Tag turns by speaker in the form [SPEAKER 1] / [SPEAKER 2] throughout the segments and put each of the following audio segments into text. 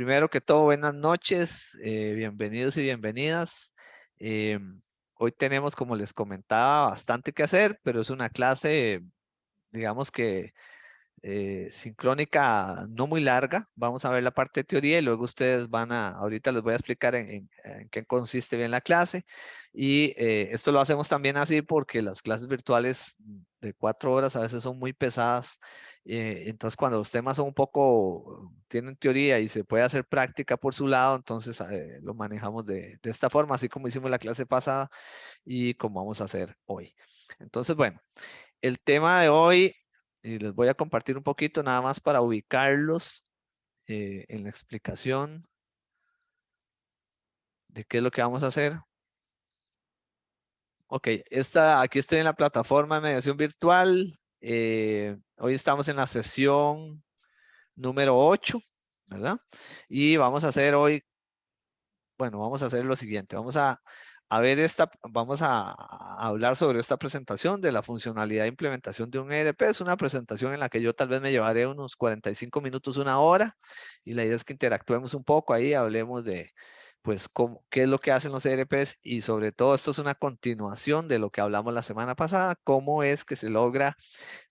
[SPEAKER 1] Primero que todo, buenas noches, bienvenidos y bienvenidas. Eh, Hoy tenemos, como les comentaba, bastante que hacer, pero es una clase, digamos que sincrónica no muy larga. Vamos a ver la parte de teoría y luego ustedes ahorita les voy a explicar en qué consiste bien la clase. Y esto lo hacemos también así porque las clases virtuales de 4 horas a veces son muy pesadas. Entonces, cuando los temas son un poco, tienen teoría y se puede hacer práctica por su lado, entonces lo manejamos de esta forma, así como hicimos la clase pasada y como vamos a hacer hoy. Entonces, bueno. El tema de hoy, y les voy a compartir un poquito nada más para ubicarlos en la explicación de qué es lo que vamos a hacer. Ok, aquí estoy en la plataforma de mediación virtual. Hoy estamos en la sesión número 8, ¿verdad? Y vamos a hacer hoy, bueno, vamos a hacer lo siguiente. Vamos a hablar sobre esta presentación de la funcionalidad de implementación de un ERP. Es una presentación en la que yo tal vez me llevaré unos 45 minutos, una hora, y la idea es que interactuemos un poco ahí, hablemos de, pues, qué es lo que hacen los ERPs y sobre todo esto es una continuación de lo que hablamos la semana pasada, cómo es que se logra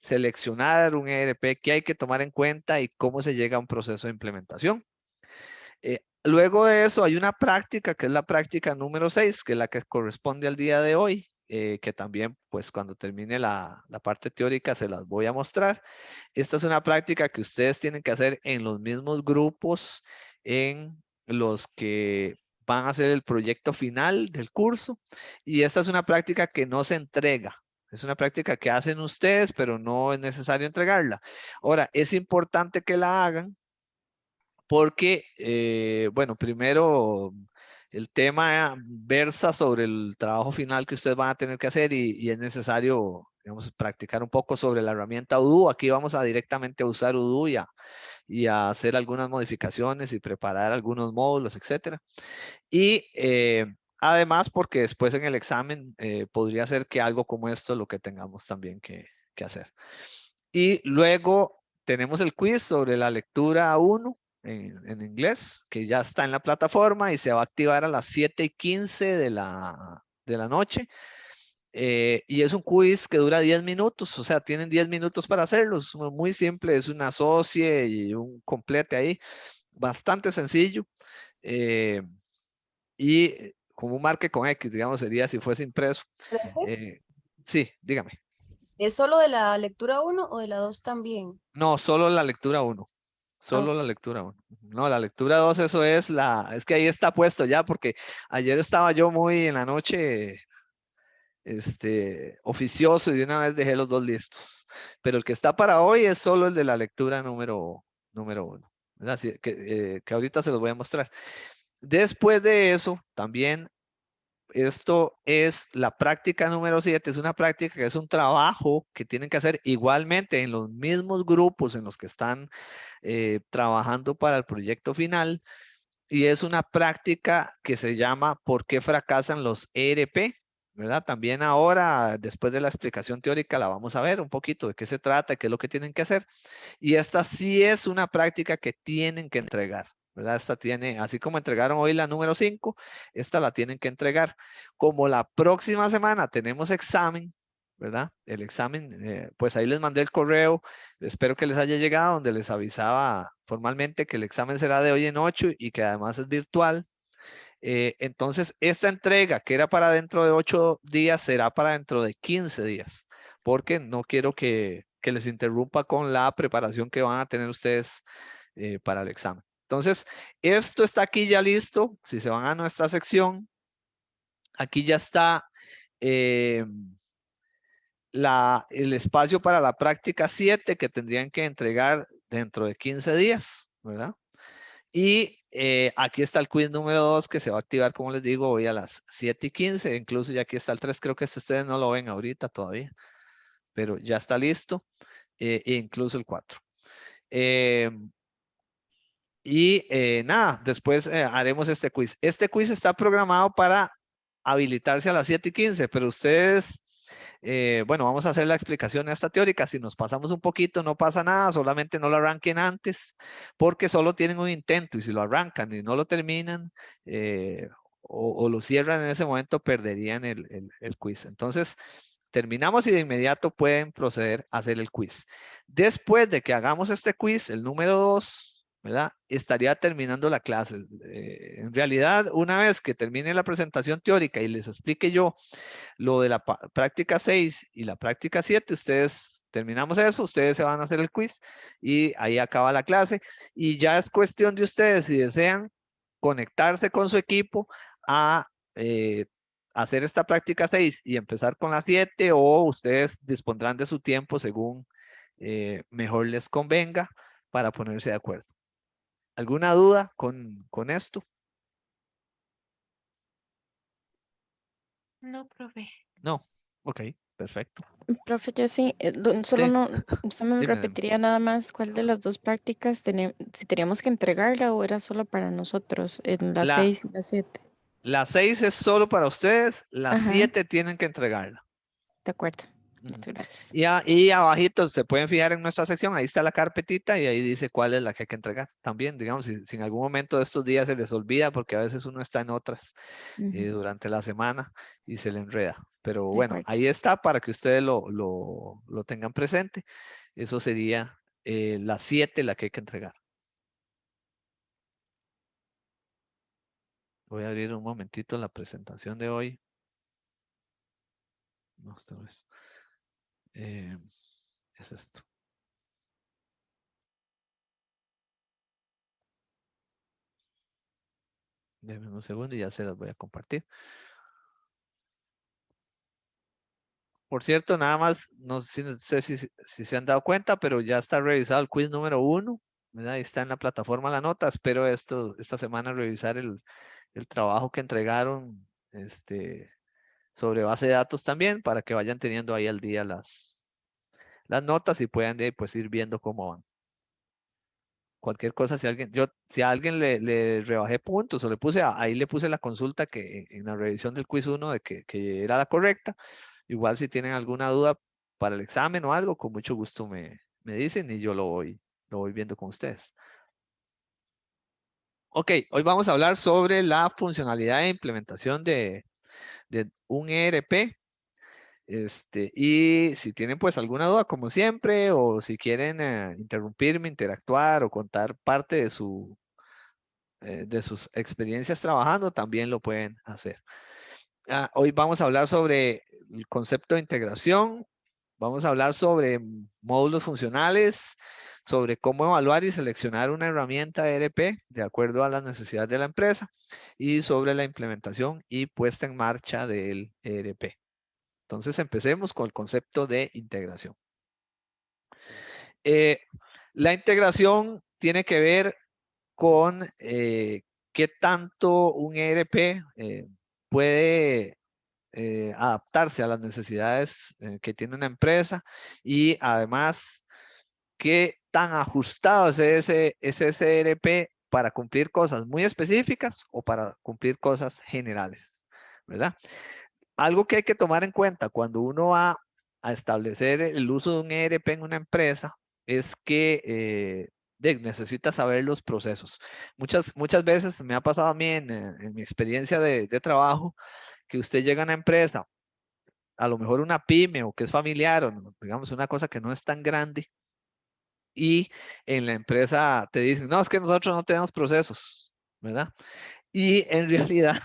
[SPEAKER 1] seleccionar un ERP, qué hay que tomar en cuenta y cómo se llega a un proceso de implementación. Luego de eso hay una práctica que es la práctica número 6, que es la que corresponde al día de hoy, que también pues cuando termine la parte teórica se las voy a mostrar. Esta es una práctica que ustedes tienen que hacer en los mismos grupos en los que van a hacer el proyecto final del curso. Y esta es una práctica que no se entrega. Es una práctica que hacen ustedes, pero no es necesario entregarla. Ahora, es importante que la hagan porque, bueno, primero el tema versa sobre el trabajo final que ustedes van a tener que hacer y es necesario, digamos, practicar un poco sobre la herramienta Odoo. Aquí vamos a directamente a usar Odoo y a hacer algunas modificaciones y preparar algunos módulos, etcétera. Y además, porque después en el examen podría ser que algo como esto es lo que tengamos también que hacer. Y luego tenemos el quiz sobre la lectura 1 en inglés, que ya está en la plataforma y se va a activar a las 7:15 de la noche. Y es un quiz que dura 10 minutos, o sea, tienen 10 minutos para hacerlo. Es muy simple, es una associe y un complete ahí, bastante sencillo. Eh, y como un marque con X, digamos, sería si fuese impreso.
[SPEAKER 2] Profe,
[SPEAKER 1] Eh, sí, dígame.
[SPEAKER 2] ¿es solo de la lectura uno o de la 2 también?
[SPEAKER 1] No, solo la lectura 1.
[SPEAKER 2] Ah,
[SPEAKER 1] Solo la lectura 1. No, la lectura 2, eso es que ahí está puesto ya, porque ayer estaba yo muy en la noche, oficioso y de una vez dejé los dos listos. Pero el que está para hoy es solo el de la lectura número 1. ¿Verdad? Así que ahorita se los voy a mostrar. Después de eso, también esto es la práctica número 7, es una práctica que es un trabajo que tienen que hacer igualmente en los mismos grupos en los que están trabajando para el proyecto final y es una práctica que se llama ¿Por qué fracasan los ERP? ¿Verdad? También ahora, después de la explicación teórica, la vamos a ver un poquito de qué se trata, qué es lo que tienen que hacer. Y esta sí es una práctica que tienen que entregar, ¿verdad? Esta tiene, así como entregaron hoy la número 5, esta la tienen que entregar. Como la próxima semana tenemos examen, ¿verdad? El examen, pues ahí les mandé el correo, espero que les haya llegado, donde les avisaba formalmente que el examen será de hoy en 8 y que además es virtual. Entonces, esta entrega que era para dentro de 8 días será para dentro de 15 días, porque no quiero que les interrumpa con la preparación que van a tener ustedes para el examen. Entonces, esto está aquí ya listo. Si se van a nuestra sección, aquí ya está eh, el espacio para la práctica 7 que tendrían que entregar dentro de 15 días, ¿verdad? Y aquí está el quiz número 2 que se va a activar, como les digo, hoy a las 7:15. Incluso ya aquí está el 3. Creo que esto ustedes no lo ven ahorita todavía, pero ya está listo. E incluso el 4. Eh, nada, después haremos este quiz. Este quiz está programado para habilitarse a las 7:15, pero ustedes Bueno, vamos a hacer la explicación de esta teórica. Si nos pasamos un poquito, no pasa nada, solamente no lo arranquen antes, porque solo tienen un intento y si lo arrancan y no lo terminan o lo cierran en ese momento, perderían el quiz. Entonces, terminamos y de inmediato pueden proceder a hacer el quiz. Después de que hagamos este quiz, el número 2, ¿verdad? Estaría terminando la clase. En realidad, una vez que termine la presentación teórica y les explique yo lo de la práctica 6 y la práctica 7, ustedes terminamos eso, ustedes se van a hacer el quiz y ahí acaba la clase. Y ya es cuestión de ustedes si desean conectarse con su equipo a hacer esta práctica 6 y empezar con la 7 o ustedes dispondrán de su tiempo según mejor les convenga para ponerse de acuerdo. ¿Alguna duda con esto?
[SPEAKER 3] No, profe.
[SPEAKER 1] No. Ok, perfecto.
[SPEAKER 4] Profe, yo sí, solo
[SPEAKER 1] Sí,
[SPEAKER 4] no, usted me
[SPEAKER 1] dime.
[SPEAKER 4] repetiría nada más cuál de las dos prácticas si teníamos que entregarla o era solo para nosotros, en las
[SPEAKER 1] La,
[SPEAKER 4] 6 y las 7.
[SPEAKER 1] La 6 es solo para ustedes, las
[SPEAKER 4] Ajá,
[SPEAKER 1] 7 tienen que entregarla.
[SPEAKER 4] de acuerdo.
[SPEAKER 1] Ujú.
[SPEAKER 4] Muchas gracias.
[SPEAKER 1] Y abajito se pueden fijar en nuestra sección, ahí está la carpetita y ahí dice cuál es la que hay que entregar. También, digamos, si en algún momento de estos días se les olvida, porque a veces uno está en otras
[SPEAKER 4] Ujú,
[SPEAKER 1] durante la semana y se le enreda. Pero
[SPEAKER 4] de
[SPEAKER 1] bueno,
[SPEAKER 4] acuerdo.
[SPEAKER 1] ahí está para que ustedes lo tengan presente. Eso sería la 7 la que hay que entregar. Voy a abrir un momentito la presentación de hoy. No, esto no es. Es esto. Denme un segundo y ya se las voy a compartir. Por cierto, nada más, no sé si se han dado cuenta, pero ya está revisado el quiz número 1, ¿verdad? Ahí está en la plataforma la nota. Espero esta semana revisar el trabajo que entregaron sobre base de datos también para que vayan teniendo ahí al día las notas y puedan pues ir viendo cómo van. Cualquier cosa, si a alguien le rebajé puntos o le puse, ahí le puse la consulta que en la revisión del quiz 1 de que era la correcta. Igual si tienen alguna duda para el examen o algo, con mucho gusto me dicen y yo lo voy viendo con ustedes. Ok, hoy vamos a hablar sobre la funcionalidad de implementación de un ERP. Y si tienen pues alguna duda, como siempre, o si quieren interrumpirme, interactuar o contar parte de sus experiencias trabajando, también lo pueden hacer. Hoy vamos a hablar sobre el concepto de integración, vamos a hablar sobre módulos funcionales, sobre cómo evaluar y seleccionar una herramienta ERP de acuerdo a las necesidades de la empresa y sobre la implementación y puesta en marcha del ERP. Entonces empecemos con el concepto de integración. La integración tiene que ver con qué tanto un ERP puede adaptarse a las necesidades que tiene una empresa y además qué tan ajustado es ese ERP para cumplir cosas muy específicas o para cumplir cosas generales, ¿verdad? Algo que hay que tomar en cuenta cuando uno va a establecer el uso de un ERP en una empresa es que necesita saber los procesos. Muchas veces me ha pasado a mí en mi experiencia de trabajo que usted llega a una empresa, a lo mejor una pyme o que es familiar o digamos una cosa que no es tan grande y en la empresa te dicen, no, es que nosotros no tenemos procesos, ¿verdad? Y en realidad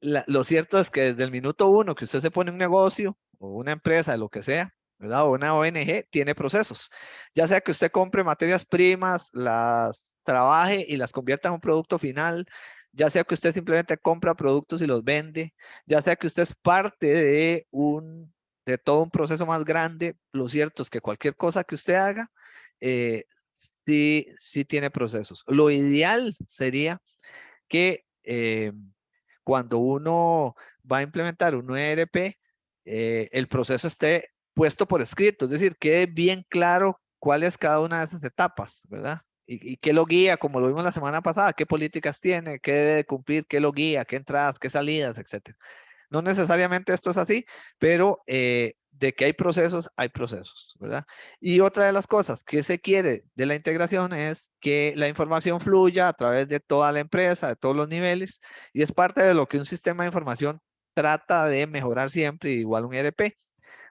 [SPEAKER 1] lo cierto es que desde el minuto 1 que usted se pone un negocio o una empresa, lo que sea, ¿verdad? O una ONG, tiene procesos. Ya sea que usted compre materias primas, las trabaje y las convierta en un producto final, ya sea que usted simplemente compra productos y los vende, ya sea que usted es parte de todo un proceso más grande, lo cierto es que cualquier cosa que usted haga, sí tiene procesos. Lo ideal sería que cuando uno va a implementar un ERP, el proceso esté puesto por escrito, es decir, quede bien claro cuál es cada una de esas etapas, ¿verdad? Y qué lo guía, como lo vimos la semana pasada, qué políticas tiene, qué debe de cumplir, qué lo guía, qué entradas, qué salidas, etcétera. No necesariamente esto es así, pero de que hay procesos, ¿verdad? Y otra de las cosas que se quiere de la integración es que la información fluya a través de toda la empresa, de todos los niveles, y es parte de lo que un sistema de información trata de mejorar siempre, igual un ERP.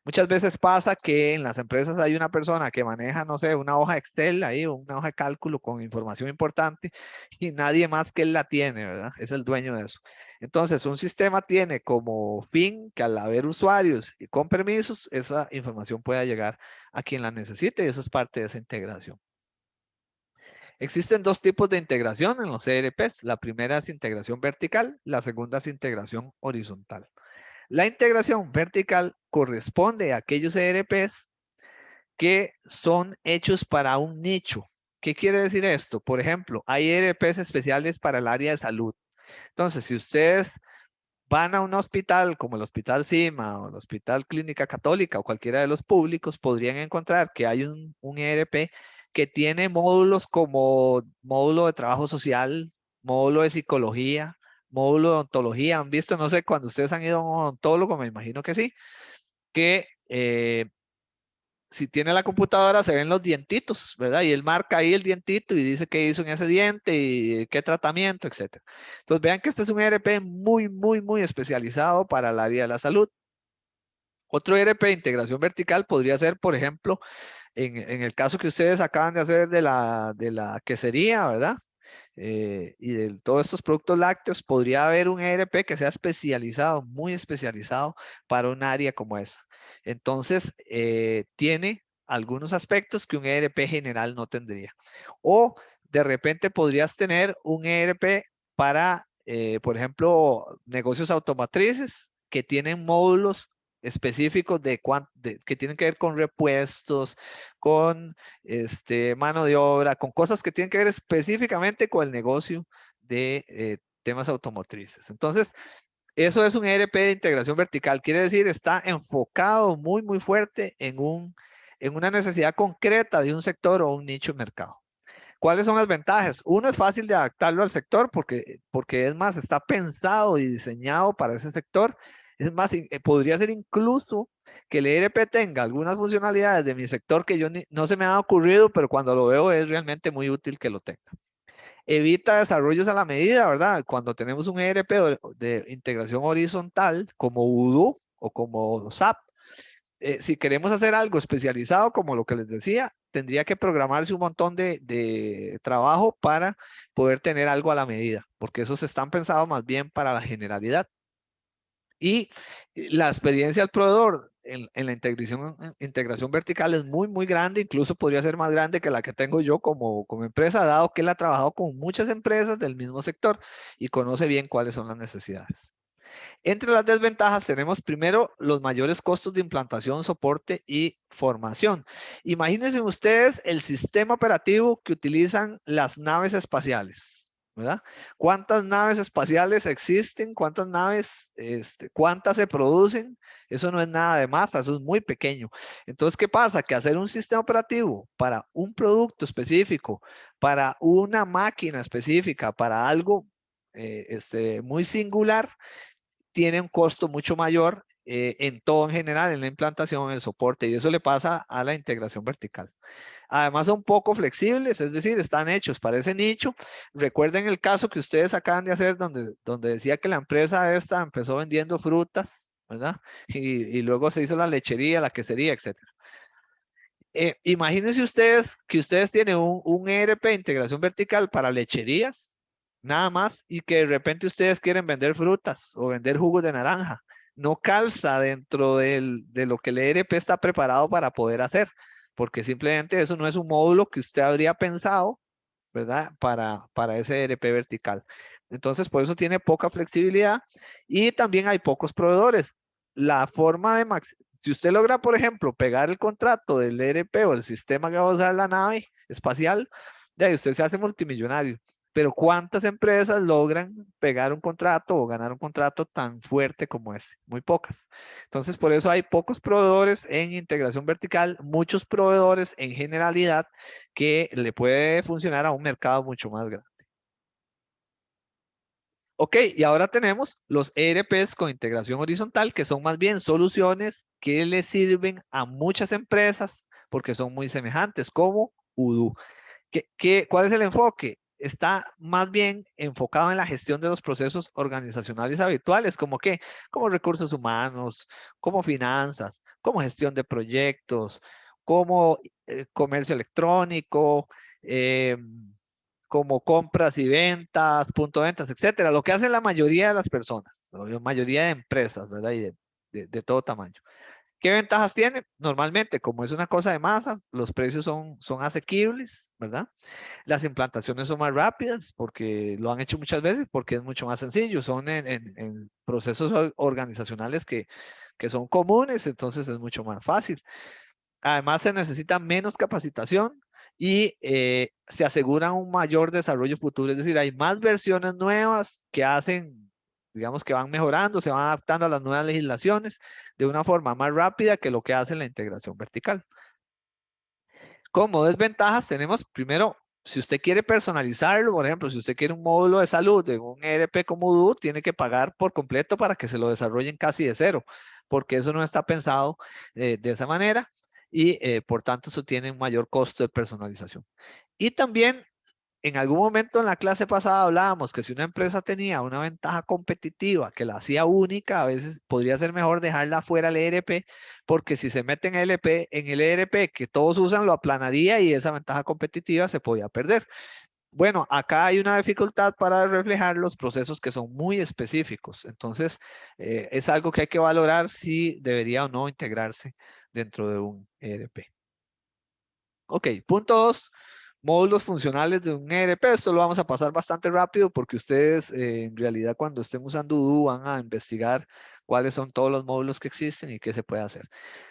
[SPEAKER 1] Muchas veces pasa que en las empresas hay una persona que maneja, no sé, una hoja Excel ahí, o una hoja de cálculo con información importante y nadie más que él la tiene, ¿verdad? Es el dueño de eso. Entonces, un sistema tiene como fin que al haber usuarios y con permisos, esa información pueda llegar a quien la necesite y eso es parte de esa integración. Existen dos tipos de integración en los ERPs. La primera es integración vertical, la segunda es integración horizontal. La integración vertical corresponde a aquellos ERPs que son hechos para un nicho. ¿Qué quiere decir esto? Por ejemplo, hay ERPs especiales para el área de salud. Entonces, si ustedes van a un hospital como el Hospital Cima o el Hospital Clínica Católica o cualquiera de los públicos, podrían encontrar que hay un ERP que tiene módulos como módulo de trabajo social, módulo de psicología, módulo de odontología. ¿Han visto? No sé, cuando ustedes han ido a un odontólogo, me imagino que sí, que si tiene la computadora se ven los dientitos, ¿verdad? Y él marca ahí el dientito y dice qué hizo en ese diente y qué tratamiento, etcétera. Entonces vean que este es un ERP muy, muy, muy especializado para el área de la salud. Otro ERP de integración vertical podría ser, por ejemplo, en el caso que ustedes acaban de hacer de la quesería, ¿verdad? Y de todos estos productos lácteos, podría haber un ERP que sea especializado, muy especializado para un área como esa. Entonces, tiene algunos aspectos que un ERP general no tendría. O de repente podrías tener un ERP para, por ejemplo, negocios automotrices que tienen módulos específicos que tienen que ver con repuestos, con mano de obra, con cosas que tienen que ver específicamente con el negocio de temas automotrices. Entonces, eso es un ERP de integración vertical. Quiere decir, está enfocado muy, muy fuerte en una necesidad concreta de un sector o un nicho de mercado. ¿Cuáles son las ventajas? Uno, es fácil de adaptarlo al sector porque es más, está pensado y diseñado para ese sector. Es más, podría ser incluso que el ERP tenga algunas funcionalidades de mi sector que no se me ha ocurrido, pero cuando lo veo es realmente muy útil que lo tenga. Evita desarrollos a la medida, ¿verdad? Cuando tenemos un ERP de integración horizontal como Odoo o como SAP, si queremos hacer algo especializado, como lo que les decía, tendría que programarse un montón de trabajo para poder tener algo a la medida, porque esos están pensados más bien para la generalidad. Y la experiencia del proveedor en la integración vertical es muy, muy grande, incluso podría ser más grande que la que tengo yo como empresa, dado que él ha trabajado con muchas empresas del mismo sector y conoce bien cuáles son las necesidades. Entre las desventajas tenemos primero los mayores costos de implantación, soporte y formación. Imagínense ustedes el sistema operativo que utilizan las naves espaciales, ¿verdad? ¿Cuántas naves espaciales existen? ¿Cuántas naves, cuántas se producen? Eso no es nada de masa, eso es muy pequeño. Entonces, ¿qué pasa? Que hacer un sistema operativo para un producto específico, para una máquina específica, para algo muy singular, tiene un costo mucho mayor en todo en general, en la implantación, en el soporte, y eso le pasa a la integración vertical. Además son poco flexibles, es decir, están hechos para ese nicho. Recuerden el caso que ustedes acaban de hacer donde decía que la empresa esta empezó vendiendo frutas, ¿verdad? Y luego se hizo la lechería, la quesería, etcétera. Imagínense ustedes que ustedes tienen un ERP de integración vertical para lecherías, nada más, y que de repente ustedes quieren vender frutas o vender jugos de naranja. No calza dentro de lo que el ERP está preparado para poder hacer, porque simplemente eso no es un módulo que usted habría pensado, ¿verdad? Para ese ERP vertical. Entonces, por eso tiene poca flexibilidad y también hay pocos proveedores. La forma de si usted logra, por ejemplo, pegar el contrato del ERP o el sistema que va a usar la nave espacial, de ahí usted se hace multimillonario. Pero ¿cuántas empresas logran pegar un contrato o ganar un contrato tan fuerte como ese? Muy pocas. Entonces, por eso hay pocos proveedores en integración vertical, muchos proveedores en generalidad que le puede funcionar a un mercado mucho más grande. Ok, y ahora tenemos los ERPs con integración horizontal, que son más bien soluciones que le sirven a muchas empresas porque son muy semejantes, como Odoo. ¿Cuál es el enfoque? Está más bien enfocado en la gestión de los procesos organizacionales habituales, como qué, como recursos humanos, como finanzas, como gestión de proyectos, como comercio electrónico, como compras y ventas, punto de ventas, etcétera. Lo que hacen la mayoría de las personas, la mayoría de empresas, ¿verdad? Y de todo tamaño. ¿Qué ventajas tiene? Normalmente, como es una cosa de masa, los precios son asequibles, ¿verdad? Las implantaciones son más rápidas porque lo han hecho muchas veces, porque es mucho más sencillo. Son en procesos organizacionales que son comunes, entonces es mucho más fácil. Además, se necesita menos capacitación y se asegura un mayor desarrollo futuro. Es decir, hay más versiones nuevas que hacen, digamos, que van mejorando, se van adaptando a las nuevas legislaciones de una forma más rápida que lo que hace la integración vertical. Como desventajas tenemos, primero, si usted quiere personalizarlo, por ejemplo, si usted quiere un módulo de salud de un ERP como Odoo, tiene que pagar por completo para que se lo desarrollen casi de cero, porque eso no está pensado de esa manera y por tanto eso tiene un mayor costo de personalización. Y también en algún momento en la clase pasada hablábamos que si una empresa tenía una ventaja competitiva que la hacía única, a veces podría ser mejor dejarla fuera del ERP, porque si se mete en el ERP que todos usan, lo aplanaría y esa ventaja competitiva se podía perder. Bueno, acá hay una dificultad para reflejar los procesos que son muy específicos. Entonces, es algo que hay que valorar si debería o no integrarse dentro de un ERP. Ok, punto 2, módulos funcionales de un ERP. Esto lo vamos a pasar bastante rápido porque ustedes en realidad cuando estén usando Odoo van a investigar cuáles son todos los módulos que existen y qué se puede hacer.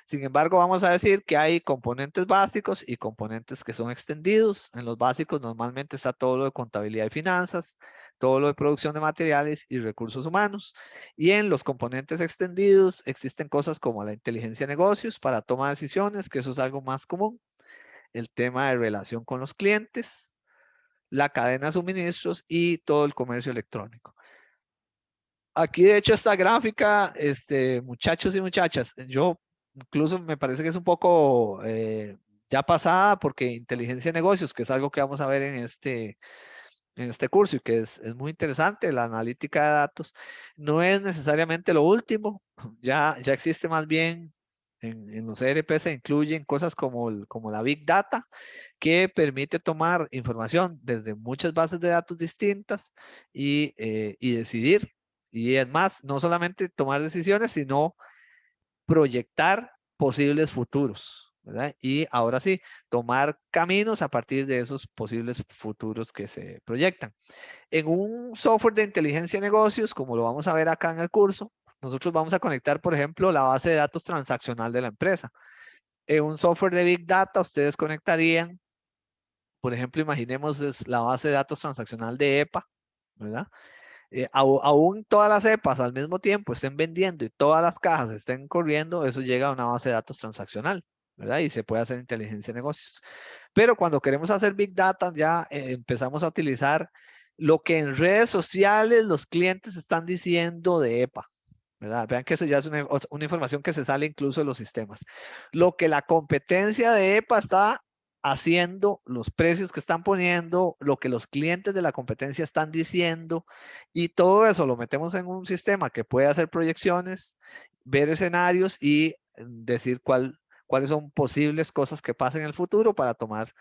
[SPEAKER 1] Sin embargo, vamos a decir que hay componentes básicos y componentes que son extendidos. En los básicos normalmente está todo lo de contabilidad y finanzas, todo lo de producción de materiales y recursos humanos. Y en los componentes extendidos existen cosas como la inteligencia de negocios para toma de decisiones, que eso es algo más común, el tema de relación con los clientes, la cadena de suministros y todo el comercio electrónico. Aquí, de hecho, esta gráfica, muchachos y muchachas, yo incluso me parece que es un poco ya pasada porque inteligencia de negocios, que es algo que vamos a ver en este curso y que es muy interesante, la analítica de datos, no es necesariamente lo último, ya existe más bien en los ERP se incluyen cosas como la Big Data, que permite tomar información desde muchas bases de datos distintas y decidir. Y es más, no solamente tomar decisiones, sino proyectar posibles futuros, ¿verdad? Y ahora sí, tomar caminos a partir de esos posibles futuros que se proyectan. En un software de inteligencia de negocios, como lo vamos a ver acá en el curso, nosotros vamos a conectar, por ejemplo, la base de datos transaccional de la empresa. En un software de Big Data, ustedes conectarían, por ejemplo, imaginemos la base de datos transaccional de EPA, ¿verdad? Aún todas las EPAs al mismo tiempo estén vendiendo y todas las cajas estén corriendo, eso llega a una base de datos transaccional, ¿verdad? Y se puede hacer inteligencia de negocios. Pero cuando queremos hacer Big Data, ya empezamos a utilizar lo que en redes sociales los clientes están diciendo de EPA, ¿verdad? Vean que eso ya es una información que se sale incluso de los sistemas. Lo que la competencia de EPA está haciendo, los precios que están poniendo, lo que los clientes de la competencia están diciendo, y todo eso lo metemos en un sistema que puede hacer proyecciones, ver escenarios y decir cuáles son posibles cosas que pasen en el futuro para tomar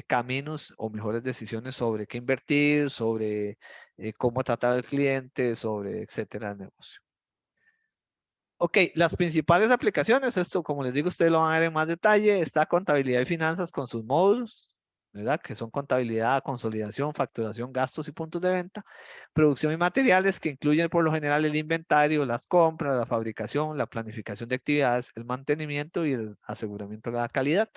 [SPEAKER 1] caminos o mejores decisiones sobre qué invertir, sobre cómo tratar al cliente, sobre etcétera, el negocio. Ok, las principales aplicaciones, esto como les digo, ustedes lo van a ver en más detalle, está contabilidad y finanzas con sus módulos, ¿verdad? Que son contabilidad, consolidación, facturación, gastos y puntos de venta. Producción y materiales que incluyen por lo general el inventario, las compras, la fabricación, la planificación de actividades, el mantenimiento y el aseguramiento de la calidad.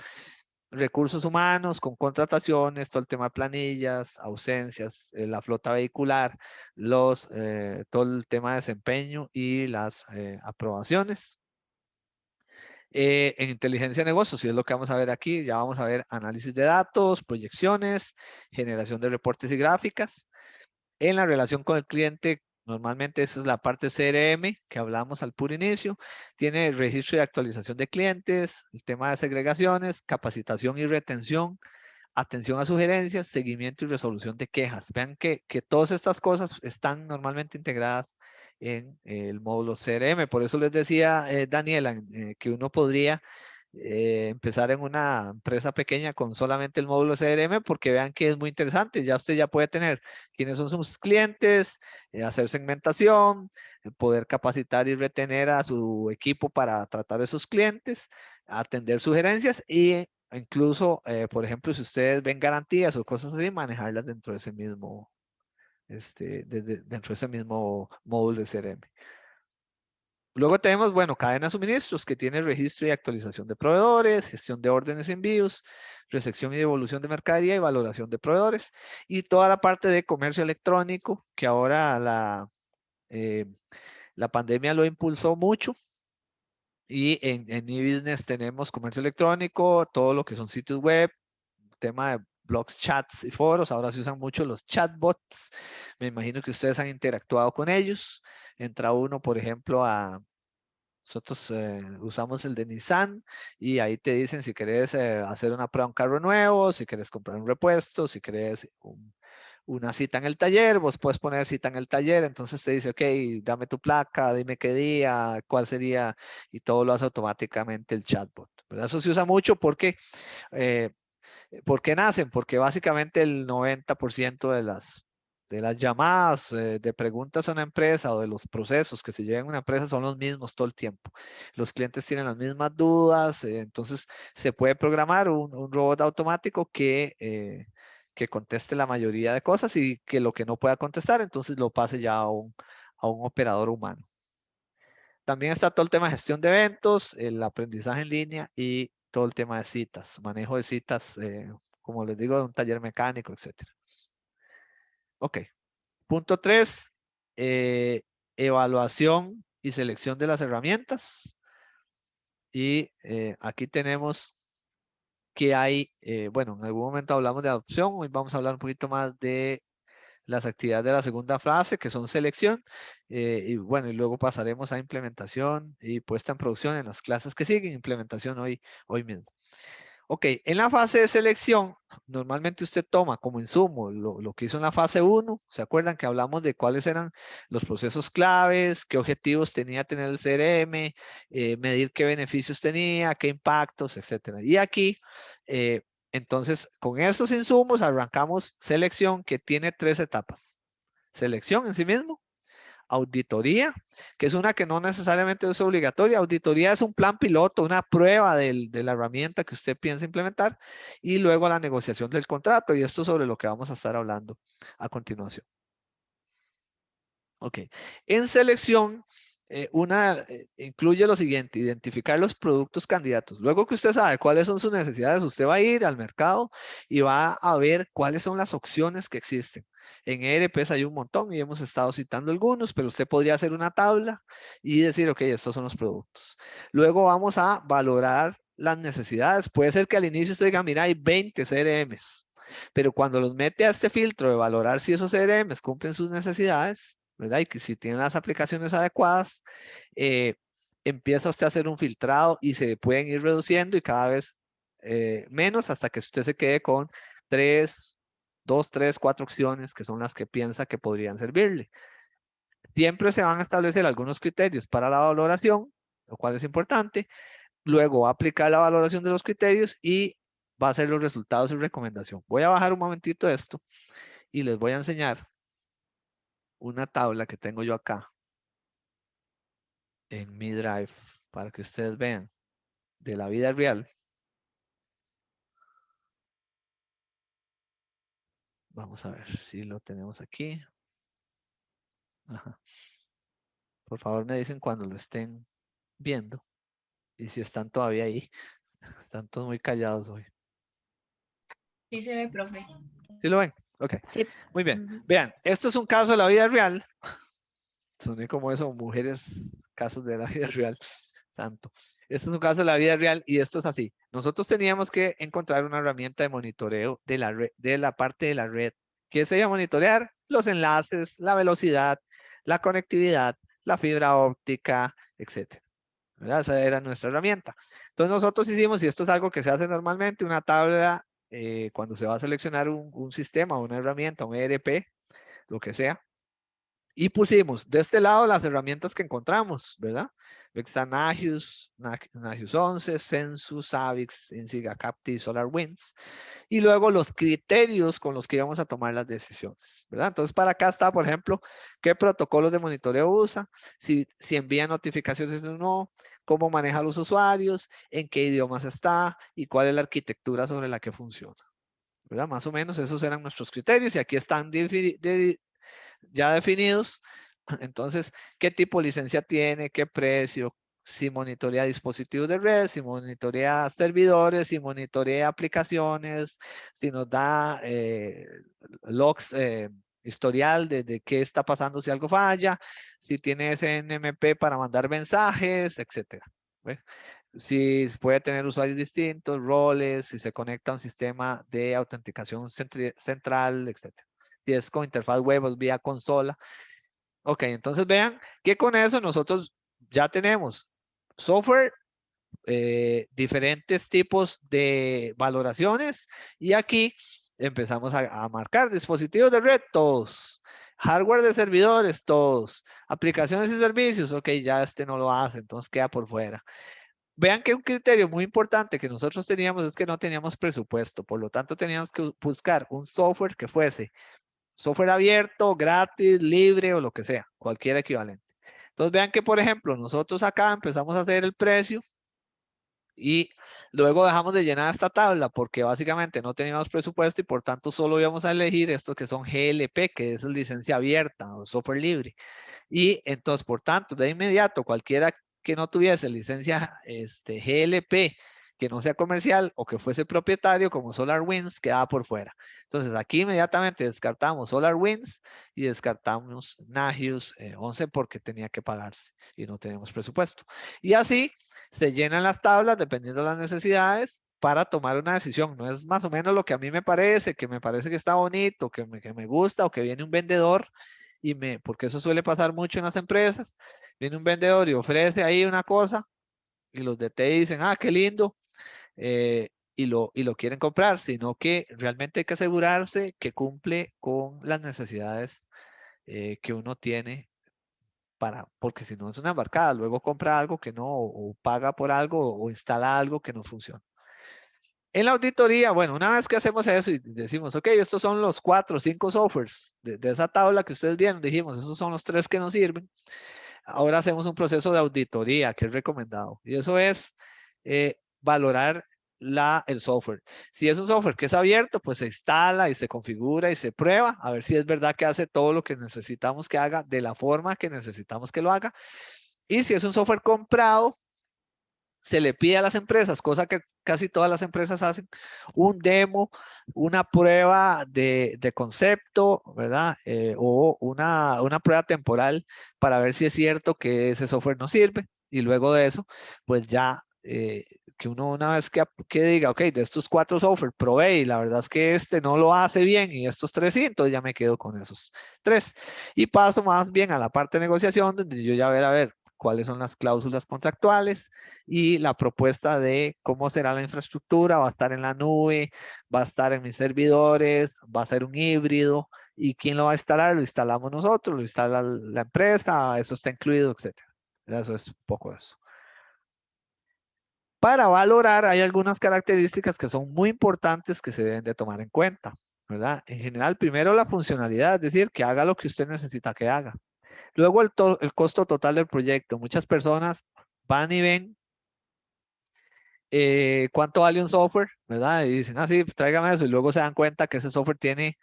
[SPEAKER 1] Recursos humanos con contrataciones, todo el tema de planillas, ausencias, la flota vehicular, todo el tema de desempeño y las aprobaciones. En inteligencia de negocios, si es lo que vamos a ver aquí, ya vamos a ver análisis de datos, proyecciones, generación de reportes y gráficas. En la relación con el cliente, normalmente esa es la parte CRM que hablamos al puro inicio. Tiene el registro de actualización de clientes, el tema de segregaciones, capacitación y retención, atención a sugerencias, seguimiento y resolución de quejas. Vean que todas estas cosas están normalmente integradas en el módulo CRM. Por eso les decía, Daniela, que uno podría empezar en una empresa pequeña con solamente el módulo CRM, porque vean que es muy interesante. Ya usted ya puede tener quiénes son sus clientes, hacer segmentación, poder capacitar y retener a su equipo para tratar a sus clientes, atender sugerencias y incluso, por ejemplo, si ustedes ven garantías o cosas así, manejarlas dentro de ese mismo, dentro de ese mismo módulo de CRM. Luego tenemos, bueno, cadena de suministros que tiene registro y actualización de proveedores, gestión de órdenes y envíos, recepción y devolución de mercadería y valoración de proveedores. Y toda la parte de comercio electrónico que ahora la pandemia lo impulsó mucho. Y en eBusiness tenemos comercio electrónico, todo lo que son sitios web, tema de blogs, chats y foros. Ahora se usan mucho los chatbots. Me imagino que ustedes han interactuado con ellos. Entra uno, por ejemplo, nosotros usamos el de Nissan y ahí te dicen si querés hacer una prueba de un carro nuevo, si querés comprar un repuesto, si querés una cita en el taller, vos puedes poner cita en el taller, entonces te dice, ok, dame tu placa, dime qué día, cuál sería, y todo lo hace automáticamente el chatbot. Pero eso se usa mucho porque, ¿por qué nacen? Porque básicamente el 90% de las llamadas, de preguntas a una empresa o de los procesos que se llevan a una empresa son los mismos todo el tiempo. Los clientes tienen las mismas dudas, entonces se puede programar un robot automático que conteste la mayoría de cosas y que lo que no pueda contestar, entonces lo pase ya a un operador humano. También está todo el tema de gestión de eventos, el aprendizaje en línea y todo el tema de citas, manejo de citas, como les digo, de un taller mecánico, etc. Ok. Punto 3, evaluación y selección de las herramientas. Y aquí tenemos que hay, bueno, en algún momento hablamos de adopción, hoy vamos a hablar un poquito más de las actividades de la segunda fase, que son selección, y bueno, y luego pasaremos a implementación y puesta en producción en las clases que siguen, implementación hoy mismo. Ok, en la fase de selección, normalmente usted toma como insumo lo que hizo en la fase 1. ¿Se acuerdan que hablamos de cuáles eran los procesos claves, qué objetivos tenía tener el CRM, medir qué beneficios tenía, qué impactos, etcétera? Y aquí, entonces, con estos insumos arrancamos selección que tiene 3 etapas. Selección en sí mismo, auditoría, que es una que no necesariamente es obligatoria. Auditoría es un plan piloto, una prueba de la herramienta que usted piensa implementar y luego la negociación del contrato. Y esto es sobre lo que vamos a estar hablando a continuación. Ok. En selección, incluye lo siguiente: identificar los productos candidatos. Luego que usted sabe cuáles son sus necesidades, usted va a ir al mercado y va a ver cuáles son las opciones que existen. En ERPs hay un montón y hemos estado citando algunos, pero usted podría hacer una tabla y decir, ok, estos son los productos. Luego vamos a valorar las necesidades. Puede ser que al inicio usted diga, mira, hay 20 CRMs, pero cuando los mete a este filtro de valorar si esos CRMs cumplen sus necesidades, ¿verdad? Y que si tienen las aplicaciones adecuadas, empieza usted a hacer un filtrado y se pueden ir reduciendo y cada vez menos hasta que usted se quede con 2, 3, 4 opciones que son las que piensa que podrían servirle. Siempre se van a establecer algunos criterios para la valoración, lo cual es importante. Luego va a aplicar la valoración de los criterios y va a hacer los resultados y recomendación. Voy a bajar un momentito esto y les voy a enseñar una tabla que tengo yo acá en mi Drive para que ustedes vean de la vida real. Vamos a ver si lo tenemos aquí. Ajá. Por favor me dicen cuando lo estén viendo y si están todavía ahí. Están todos muy callados hoy.
[SPEAKER 2] Sí se ve, profe.
[SPEAKER 1] ¿Sí lo ven? Ok.
[SPEAKER 4] Sí.
[SPEAKER 1] Muy bien.
[SPEAKER 4] Ujú.
[SPEAKER 1] Vean, esto es un caso de la vida real. Soné como eso, mujeres, casos de la vida real. Tanto. Este es un caso de la vida real y esto es así. Nosotros teníamos que encontrar una herramienta de monitoreo de la red, de la parte de la red. ¿Qué se iba a monitorear? los enlaces, la velocidad, la conectividad, la fibra óptica, etcétera. ¿Verdad? Esa era nuestra herramienta. Entonces nosotros hicimos, y esto es algo que se hace normalmente, una tabla cuando se va a seleccionar un sistema, una herramienta, un ERP, lo que sea. Y pusimos de este lado las herramientas que encontramos, ¿verdad? Está Nagios 11, Census, Avix, Insiga, Capti, SolarWinds. Y luego los criterios con los que íbamos a tomar las decisiones, ¿verdad? Entonces, para acá está, por ejemplo, qué protocolos de monitoreo usa, si envía notificaciones o no, cómo maneja a los usuarios, en qué idiomas está y cuál es la arquitectura sobre la que funciona, ¿verdad? Más o menos esos eran nuestros criterios y aquí están ya definidos. Entonces, ¿qué tipo de licencia tiene? ¿Qué precio? Si monitorea dispositivos de red, si monitorea servidores, si monitorea aplicaciones, si nos da logs, historial de qué está pasando si algo falla, si tiene SNMP para mandar mensajes, etcétera. ¿Ve? Si puede tener usuarios distintos, roles, si se conecta a un sistema de autenticación central, etcétera. Si es con interfaz web o vía consola. Ok, entonces vean que con eso nosotros ya tenemos software, diferentes tipos de valoraciones y aquí empezamos a marcar dispositivos de red, todos, hardware de servidores, todos, aplicaciones y servicios, ok, ya este no lo hace, entonces queda por fuera. Vean que un criterio muy importante que nosotros teníamos es que no teníamos presupuesto, por lo tanto teníamos que buscar un software que fuese software abierto, gratis, libre o lo que sea, cualquier equivalente. Entonces vean que, por ejemplo, nosotros acá empezamos a hacer el precio y luego dejamos de llenar esta tabla porque básicamente no teníamos presupuesto y por tanto solo íbamos a elegir estos que son GLP, que es licencia abierta o software libre. Y entonces, por tanto, de inmediato, cualquiera que no tuviese licencia GLP, que no sea comercial o que fuese propietario, como SolarWinds, quedaba por fuera. Entonces, aquí inmediatamente descartamos SolarWinds y descartamos Nagios 11 porque tenía que pagarse y no tenemos presupuesto. Y así se llenan las tablas dependiendo de las necesidades para tomar una decisión. No es más o menos lo que a mí me parece que está bonito, que me gusta o que viene un vendedor porque eso suele pasar mucho en las empresas, viene un vendedor y ofrece ahí una cosa y los de TI dicen, ah, qué lindo, y lo quieren comprar, sino que realmente hay que asegurarse que cumple con las necesidades que uno tiene porque si no es una embarcada, luego compra algo que no, o paga por algo, o instala algo que no funciona. En la auditoría, bueno, una vez que hacemos eso y decimos, ok, estos son los 4 o 5 softwares de esa tabla que ustedes vieron, dijimos, esos son los 3 que nos sirven. Ahora hacemos un proceso de auditoría que es recomendado. Y eso es valorar el software. Si es un software que es abierto, pues se instala y se configura y se prueba a ver si es verdad que hace todo lo que necesitamos que haga de la forma que necesitamos que lo haga. Y si es un software comprado, se le pide a las empresas, cosa que casi todas las empresas hacen, un demo, una prueba de concepto, ¿verdad? O una prueba temporal para ver si es cierto que ese software no sirve. Y luego de eso, pues ya que uno una vez que diga, ok, de estos 4 software probé y la verdad es que este no lo hace bien y estos 3 sí, entonces ya me quedo con esos 3. Y paso más bien a la parte de negociación, donde yo ya a ver cuáles son las cláusulas contractuales y la propuesta de cómo será la infraestructura, va a estar en la nube, va a estar en mis servidores, va a ser un híbrido, y quién lo va a instalar, lo instalamos nosotros, lo instala la empresa, eso está incluido, etcétera. Eso es un poco eso. Para valorar hay algunas características que son muy importantes que se deben de tomar en cuenta, ¿verdad? En general, primero la funcionalidad, es decir, que haga lo que usted necesita que haga. Luego el costo total del proyecto. Muchas personas van y ven cuánto vale un software, ¿verdad? Y dicen, ah, sí, tráigame eso. Y luego se dan cuenta que ese software tiene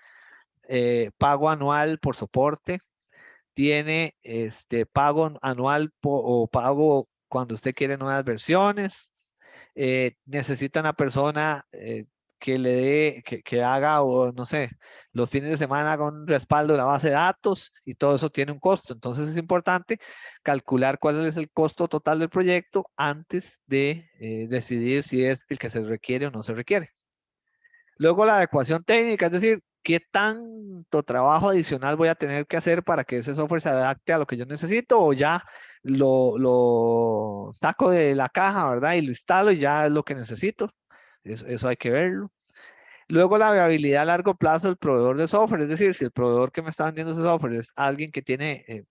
[SPEAKER 1] pago anual por soporte, tiene pago anual o pago cuando usted quiere nuevas versiones. Necesita una persona que le dé, que haga, o no sé, los fines de semana haga un respaldo de la base de datos y todo eso tiene un costo. Entonces es importante calcular cuál es el costo total del proyecto antes de decidir si es el que se requiere o no se requiere. Luego la adecuación técnica, es decir, ¿qué tanto trabajo adicional voy a tener que hacer para que ese software se adapte a lo que yo necesito? O ya lo saco de la caja, ¿verdad? Y lo instalo y ya es lo que necesito. Eso hay que verlo. Luego la viabilidad a largo plazo del proveedor de software, es decir, si el proveedor que me está vendiendo ese software es alguien que tiene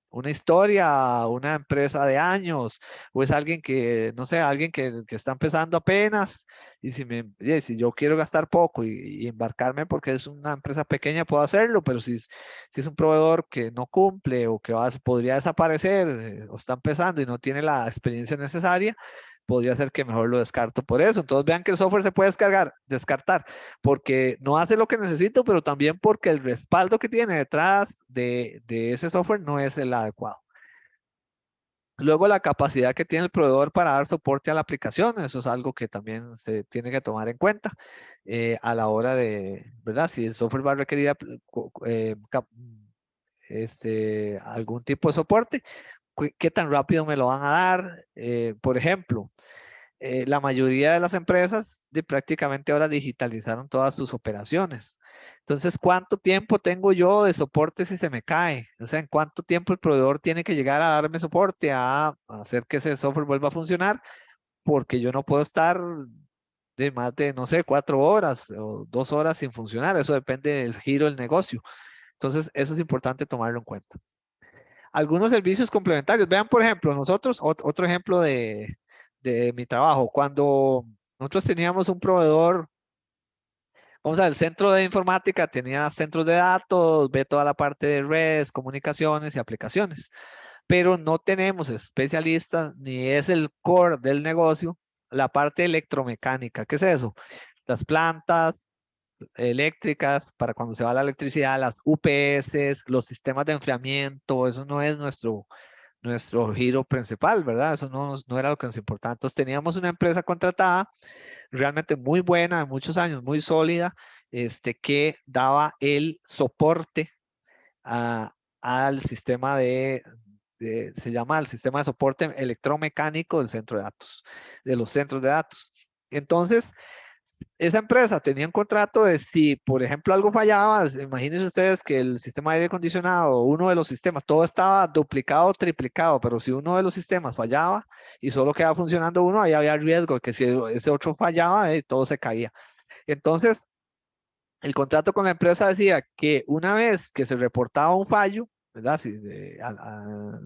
[SPEAKER 1] una historia, una empresa de años, o es alguien que, no sé, alguien que está empezando apenas, y si yo quiero gastar poco y embarcarme porque es una empresa pequeña, puedo hacerlo, pero si es un proveedor que no cumple o que podría desaparecer, o está empezando y no tiene la experiencia necesaria, podría ser que mejor lo descarto por eso. Entonces vean que el software se puede descartar, porque no hace lo que necesito, pero también porque el respaldo que tiene detrás de ese software no es el adecuado. Luego la capacidad que tiene el proveedor para dar soporte a la aplicación, eso es algo que también se tiene que tomar en cuenta a la hora de, ¿verdad? Si el software va a requerir algún tipo de soporte, ¿qué tan rápido me lo van a dar? Por ejemplo, la mayoría de las empresas prácticamente ahora digitalizaron todas sus operaciones. Entonces, ¿cuánto tiempo tengo yo de soporte si se me cae? O sea, ¿en cuánto tiempo el proveedor tiene que llegar a darme soporte, a hacer que ese software vuelva a funcionar? Porque yo no puedo estar de más de, no sé, 4 horas o 2 horas sin funcionar. Eso depende del giro del negocio. Entonces, eso es importante tomarlo en cuenta. Algunos servicios complementarios. Vean, por ejemplo, nosotros, otro ejemplo de mi trabajo, cuando nosotros teníamos un proveedor, vamos a ver, el centro de informática tenía centros de datos, ve toda la parte de redes, comunicaciones y aplicaciones, pero no tenemos especialistas ni es el core del negocio, la parte electromecánica. ¿Qué es eso? Las plantas eléctricas para cuando se va la electricidad, las UPS, los sistemas de enfriamiento, eso no es nuestro giro principal, ¿verdad? Eso no era lo que nos importaba. Entonces teníamos una empresa contratada realmente muy buena, de muchos años, muy sólida, que daba el soporte al sistema se llama el sistema de soporte electromecánico del centro de datos, de los centros de datos. Entonces, esa empresa tenía un contrato de si, por ejemplo, algo fallaba, imagínense ustedes que el sistema de aire acondicionado, uno de los sistemas, todo estaba duplicado, triplicado, pero si uno de los sistemas fallaba y solo quedaba funcionando uno, ahí había riesgo de que si ese otro fallaba, todo se caía. Entonces, el contrato con la empresa decía que una vez que se reportaba un fallo, ¿verdad?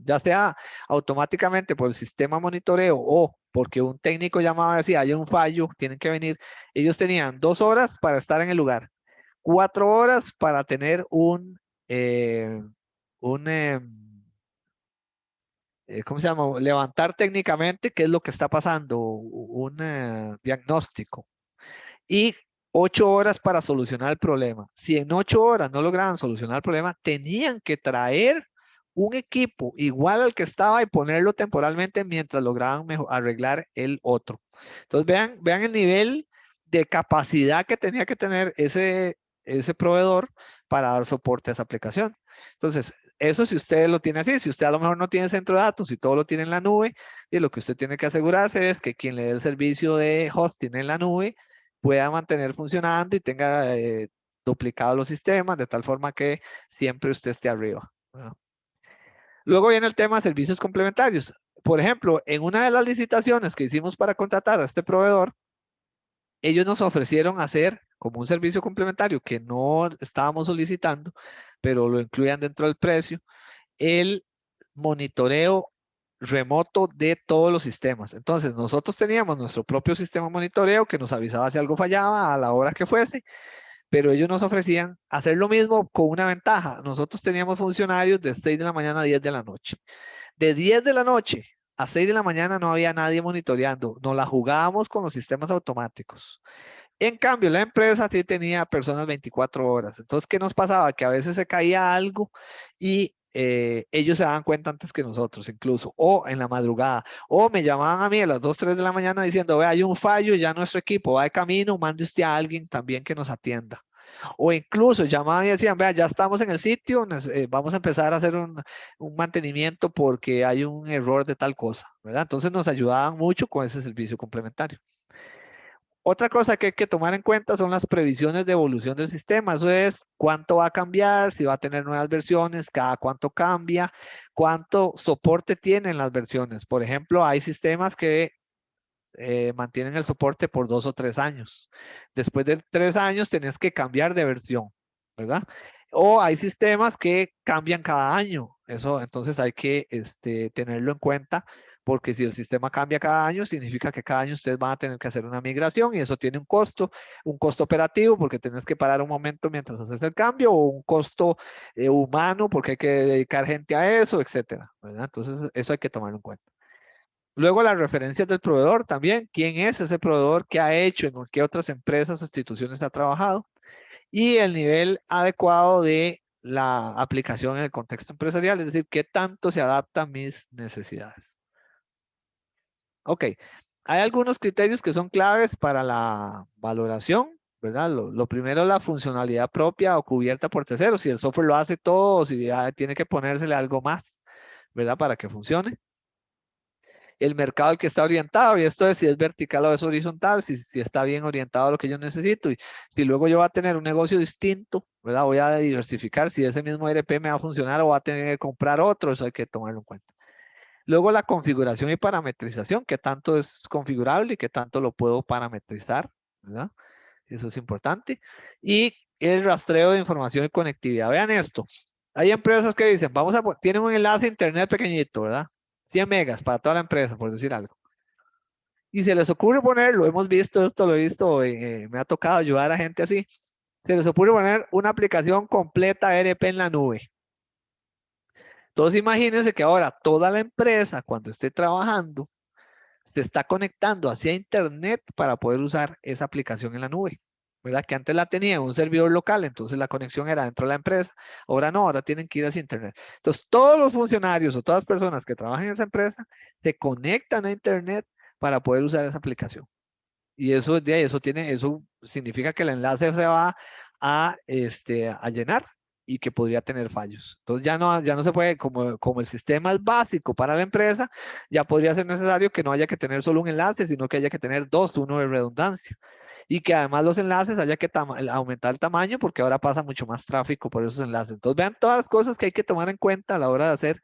[SPEAKER 1] Ya sea automáticamente por el sistema monitoreo o porque un técnico llamaba y decía, hay un fallo, tienen que venir. Ellos tenían 2 horas para estar en el lugar, 4 horas para tener eh, un ¿cómo se llama? Levantar técnicamente qué es lo que está pasando, un diagnóstico y 8 horas para solucionar el problema. Si en 8 horas no lograban solucionar el problema, tenían que traer un equipo igual al que estaba y ponerlo temporalmente mientras lograban arreglar el otro. Entonces vean el nivel de capacidad que tenía que tener ese proveedor para dar soporte a esa aplicación. Entonces, eso si usted lo tiene así, si usted a lo mejor no tiene centro de datos y todo lo tiene en la nube, y lo que usted tiene que asegurarse es que quien le dé el servicio de hosting en la nube pueda mantener funcionando y tenga duplicados los sistemas de tal forma que siempre usted esté arriba, ¿verdad? Luego viene el tema de servicios complementarios. Por ejemplo, en una de las licitaciones que hicimos para contratar a este proveedor, ellos nos ofrecieron hacer como un servicio complementario que no estábamos solicitando, pero lo incluían dentro del precio, el monitoreo remoto de todos los sistemas. Entonces, nosotros teníamos nuestro propio sistema de monitoreo que nos avisaba si algo fallaba a la hora que fuese, pero ellos nos ofrecían hacer lo mismo con una ventaja. Nosotros teníamos funcionarios de 6 de la mañana a 10 de la noche. De 10 de la noche a 6 de la mañana no había nadie monitoreando. Nos la jugábamos con los sistemas automáticos. En cambio, la empresa sí tenía personas 24 horas. Entonces, ¿qué nos pasaba? Que a veces se caía algo y ellos se daban cuenta antes que nosotros, incluso, o en la madrugada, o me llamaban a mí a las 2, 3 de la mañana diciendo, ve, hay un fallo, ya nuestro equipo va de camino, mande usted a alguien también que nos atienda. O incluso llamaban y decían, vea, ya estamos en el sitio, vamos a empezar a hacer un mantenimiento porque hay un error de tal cosa, ¿verdad? Entonces nos ayudaban mucho con ese servicio complementario. Otra cosa que hay que tomar en cuenta son las previsiones de evolución del sistema. Eso es cuánto va a cambiar, si va a tener nuevas versiones, cada cuánto cambia, cuánto soporte tienen las versiones. Por ejemplo, hay sistemas que mantienen el soporte por 2 o 3 años. Después de 3 años tenés que cambiar de versión, ¿verdad? O hay sistemas que cambian cada año. Eso entonces hay que tenerlo en cuenta porque si el sistema cambia cada año, significa que cada año ustedes van a tener que hacer una migración y eso tiene un costo operativo porque tenés que parar un momento mientras haces el cambio o un costo humano porque hay que dedicar gente a eso, etcétera, ¿verdad? Entonces eso hay que tomarlo en cuenta. Luego las referencias del proveedor también. ¿Quién es ese proveedor? ¿Qué ha hecho? ¿En qué otras empresas o instituciones ha trabajado? Y el nivel adecuado de la aplicación en el contexto empresarial, es decir, qué tanto se adapta a mis necesidades. Ok, hay algunos criterios que son claves para la valoración, ¿verdad? Lo primero es la funcionalidad propia o cubierta por terceros. Si el software lo hace todo o si ya tiene que ponérsele algo más, ¿verdad? Para que funcione. El mercado al que está orientado, y esto es si es vertical o es horizontal, si está bien orientado a lo que yo necesito, y si luego yo voy a tener un negocio distinto, ¿verdad? Voy a diversificar si ese mismo ERP me va a funcionar o va a tener que comprar otro, eso hay que tomarlo en cuenta. Luego la configuración y parametrización, qué tanto es configurable y qué tanto lo puedo parametrizar, ¿verdad? Eso es importante. Y el rastreo de información y conectividad. Vean esto. Hay empresas que dicen, tienen un enlace a internet pequeñito, ¿verdad? 100 megas para toda la empresa, por decir algo. Y se les ocurre ponerlo, hemos visto esto, lo he visto, me ha tocado ayudar a gente así. Se les ocurre poner una aplicación completa ERP en la nube. Entonces imagínense que ahora toda la empresa, cuando esté trabajando, se está conectando hacia internet para poder usar esa aplicación en la nube. ¿Verdad? Que antes la tenía en un servidor local, entonces la conexión era dentro de la empresa. Ahora no, ahora tienen que ir hacia internet. Entonces todos los funcionarios o todas las personas que trabajan en esa empresa se conectan a internet para poder usar esa aplicación. Y eso, eso significa que el enlace se va a llenar y que podría tener fallos. Entonces ya no se puede, como el sistema es básico para la empresa, ya podría ser necesario que no haya que tener solo un enlace, sino que haya que tener dos, uno de redundancia. Y que además los enlaces haya que aumentar el tamaño porque ahora pasa mucho más tráfico por esos enlaces. Entonces vean todas las cosas que hay que tomar en cuenta a la hora de hacer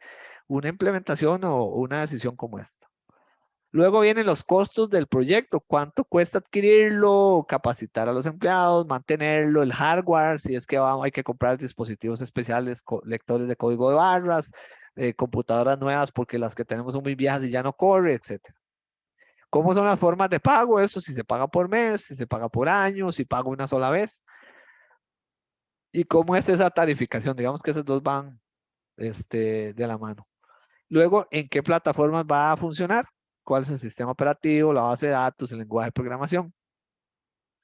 [SPEAKER 1] una implementación o una decisión como esta. Luego vienen los costos del proyecto, cuánto cuesta adquirirlo, capacitar a los empleados, mantenerlo, el hardware, si es que hay que comprar dispositivos especiales, lectores de código de barras, computadoras nuevas porque las que tenemos son muy viejas y ya no corre, etc. ¿Cómo son las formas de pago? Eso, si se paga por mes, si se paga por año, si pago una sola vez. ¿Y cómo es esa tarificación? Digamos que esos dos van de la mano. Luego, ¿en qué plataformas va a funcionar? ¿Cuál es el sistema operativo, la base de datos, el lenguaje de programación?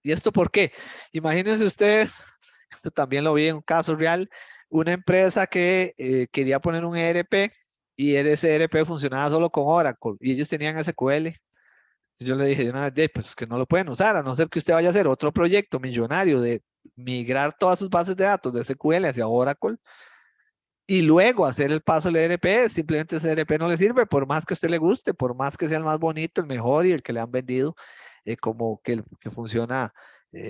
[SPEAKER 1] ¿Y esto por qué? Imagínense ustedes, esto también lo vi en un caso real, una empresa que quería poner un ERP y ese ERP funcionaba solo con Oracle y ellos tenían SQL. Yo le dije de una vez, pues que no lo pueden usar, a no ser que usted vaya a hacer otro proyecto millonario de migrar todas sus bases de datos de SQL hacia Oracle y luego hacer el paso al ERP, simplemente ese ERP no le sirve, por más que a usted le guste, por más que sea el más bonito, el mejor y el que le han vendido como que funciona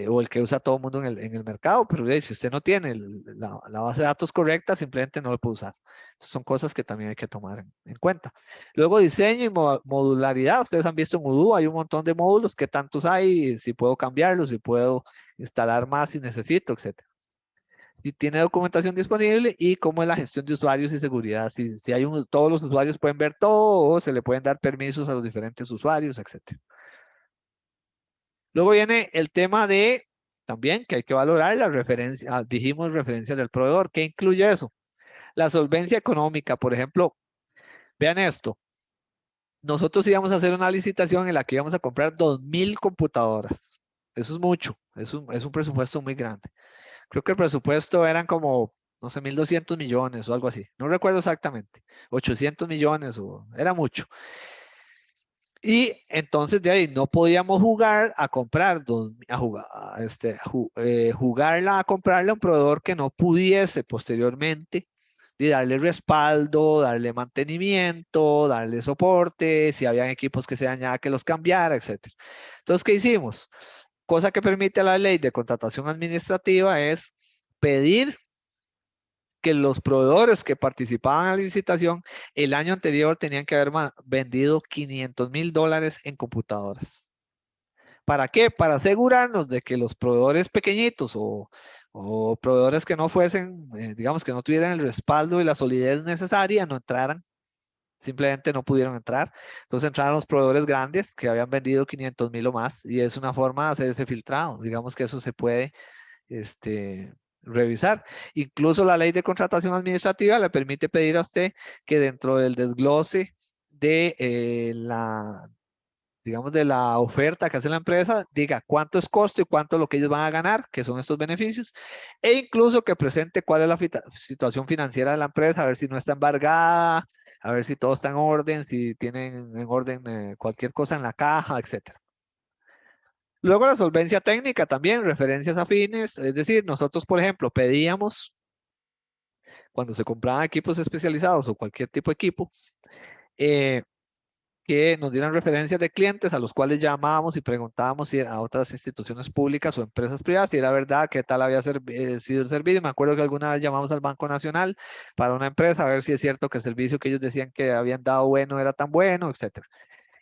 [SPEAKER 1] o el que usa todo el mundo en el mercado, pero si usted no tiene la base de datos correcta, simplemente no lo puede usar. Entonces, son cosas que también hay que tomar en cuenta. Luego diseño y modularidad, ustedes han visto en Odoo, hay un montón de módulos, qué tantos hay, si puedo cambiarlos, si puedo instalar más si necesito, etc. Si tiene documentación disponible y cómo es la gestión de usuarios y seguridad. Si hay todos los usuarios pueden ver todo o se le pueden dar permisos a los diferentes usuarios, etc. Luego viene el tema de también que hay que valorar la referencia, dijimos referencia del proveedor. ¿Qué incluye eso? La solvencia económica, por ejemplo, vean esto. Nosotros íbamos a hacer una licitación en la que íbamos a comprar 2,000 computadoras. Eso es mucho, es un presupuesto muy grande. Creo que el presupuesto eran como, no sé, 1,200 millones o algo así. No recuerdo exactamente. 800 millones o era mucho. Y entonces de ahí no podíamos jugar a comprar, jugarla a comprarle a un proveedor que no pudiese posteriormente de darle respaldo, darle mantenimiento, darle soporte, si habían equipos que se dañaban que los cambiara, etc. Entonces, ¿qué hicimos? cosa que permite la ley de contratación administrativa es pedir que los proveedores que participaban en la licitación el año anterior tenían que haber vendido $500,000 en computadoras. ¿Para qué? Para asegurarnos de que los proveedores pequeñitos o proveedores que no fuesen, digamos que no tuvieran el respaldo y la solidez necesaria, no entraran. Simplemente no pudieron entrar. Entonces entraron los proveedores grandes que habían vendido 500,000 o más y es una forma de hacer ese filtrado. Digamos que eso se puede revisar. Incluso la ley de contratación administrativa le permite pedir a usted que dentro del desglose de digamos, de la oferta que hace la empresa, diga cuánto es costo y cuánto es lo que ellos van a ganar, que son estos beneficios, e incluso que presente cuál es la situación financiera de la empresa, a ver si no está embargada, a ver si todo está en orden, si tienen en orden cualquier cosa en la caja, etcétera. Luego la solvencia técnica también, referencias afines, es decir, nosotros, por ejemplo, pedíamos, cuando se compraban equipos especializados o cualquier tipo de equipo, que nos dieran referencias de clientes a los cuales llamábamos y preguntábamos si a otras instituciones públicas o empresas privadas si era verdad qué tal había sido el servicio. Me acuerdo que alguna vez llamamos al Banco Nacional para una empresa a ver si es cierto que el servicio que ellos decían que habían dado bueno era tan bueno, etcétera.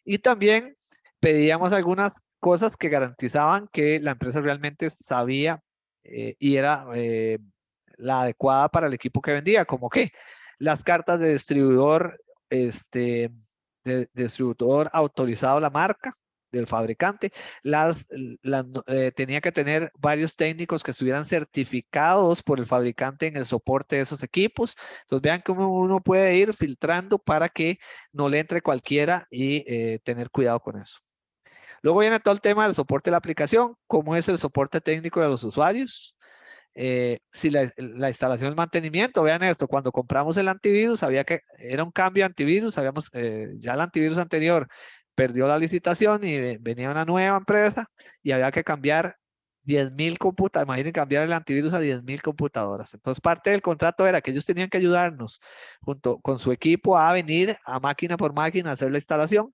[SPEAKER 1] Y también pedíamos algunas cosas que garantizaban que la empresa realmente sabía y era la adecuada para el equipo que vendía, como que las cartas de distribuidor, de distribuidor autorizado la marca del fabricante, tenía que tener varios técnicos que estuvieran certificados por el fabricante en el soporte de esos equipos. Entonces vean cómo uno puede ir filtrando para que no le entre cualquiera y tener cuidado con eso. Luego viene todo el tema del soporte de la aplicación, cómo es el soporte técnico de los usuarios. Si la instalación y el mantenimiento, vean esto, cuando compramos el antivirus, había que, era un cambio de antivirus, sabíamos, ya el antivirus anterior perdió la licitación y venía una nueva empresa y había que cambiar 10,000 computadoras, imaginen cambiar el antivirus a 10,000 computadoras. Entonces parte del contrato era que ellos tenían que ayudarnos junto con su equipo a venir a máquina por máquina a hacer la instalación,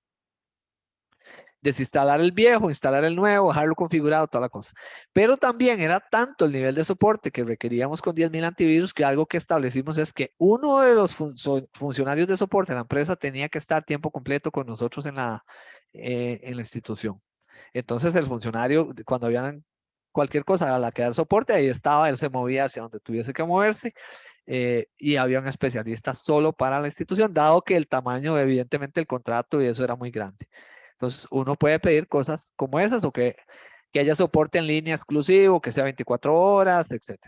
[SPEAKER 1] desinstalar el viejo, instalar el nuevo, dejarlo configurado, toda la cosa. Pero también era tanto el nivel de soporte que requeríamos con 10,000 antivirus que algo que establecimos es que uno de los funcionarios de soporte de la empresa tenía que estar tiempo completo con nosotros en la institución. Entonces el funcionario, cuando había cualquier cosa a la que dar soporte, ahí estaba, él se movía hacia donde tuviese que moverse. Y había un especialista solo para la institución, dado que el tamaño, evidentemente, el contrato y eso era muy grande. Entonces, uno puede pedir cosas como esas o que haya soporte en línea exclusivo, que sea 24 horas, etc.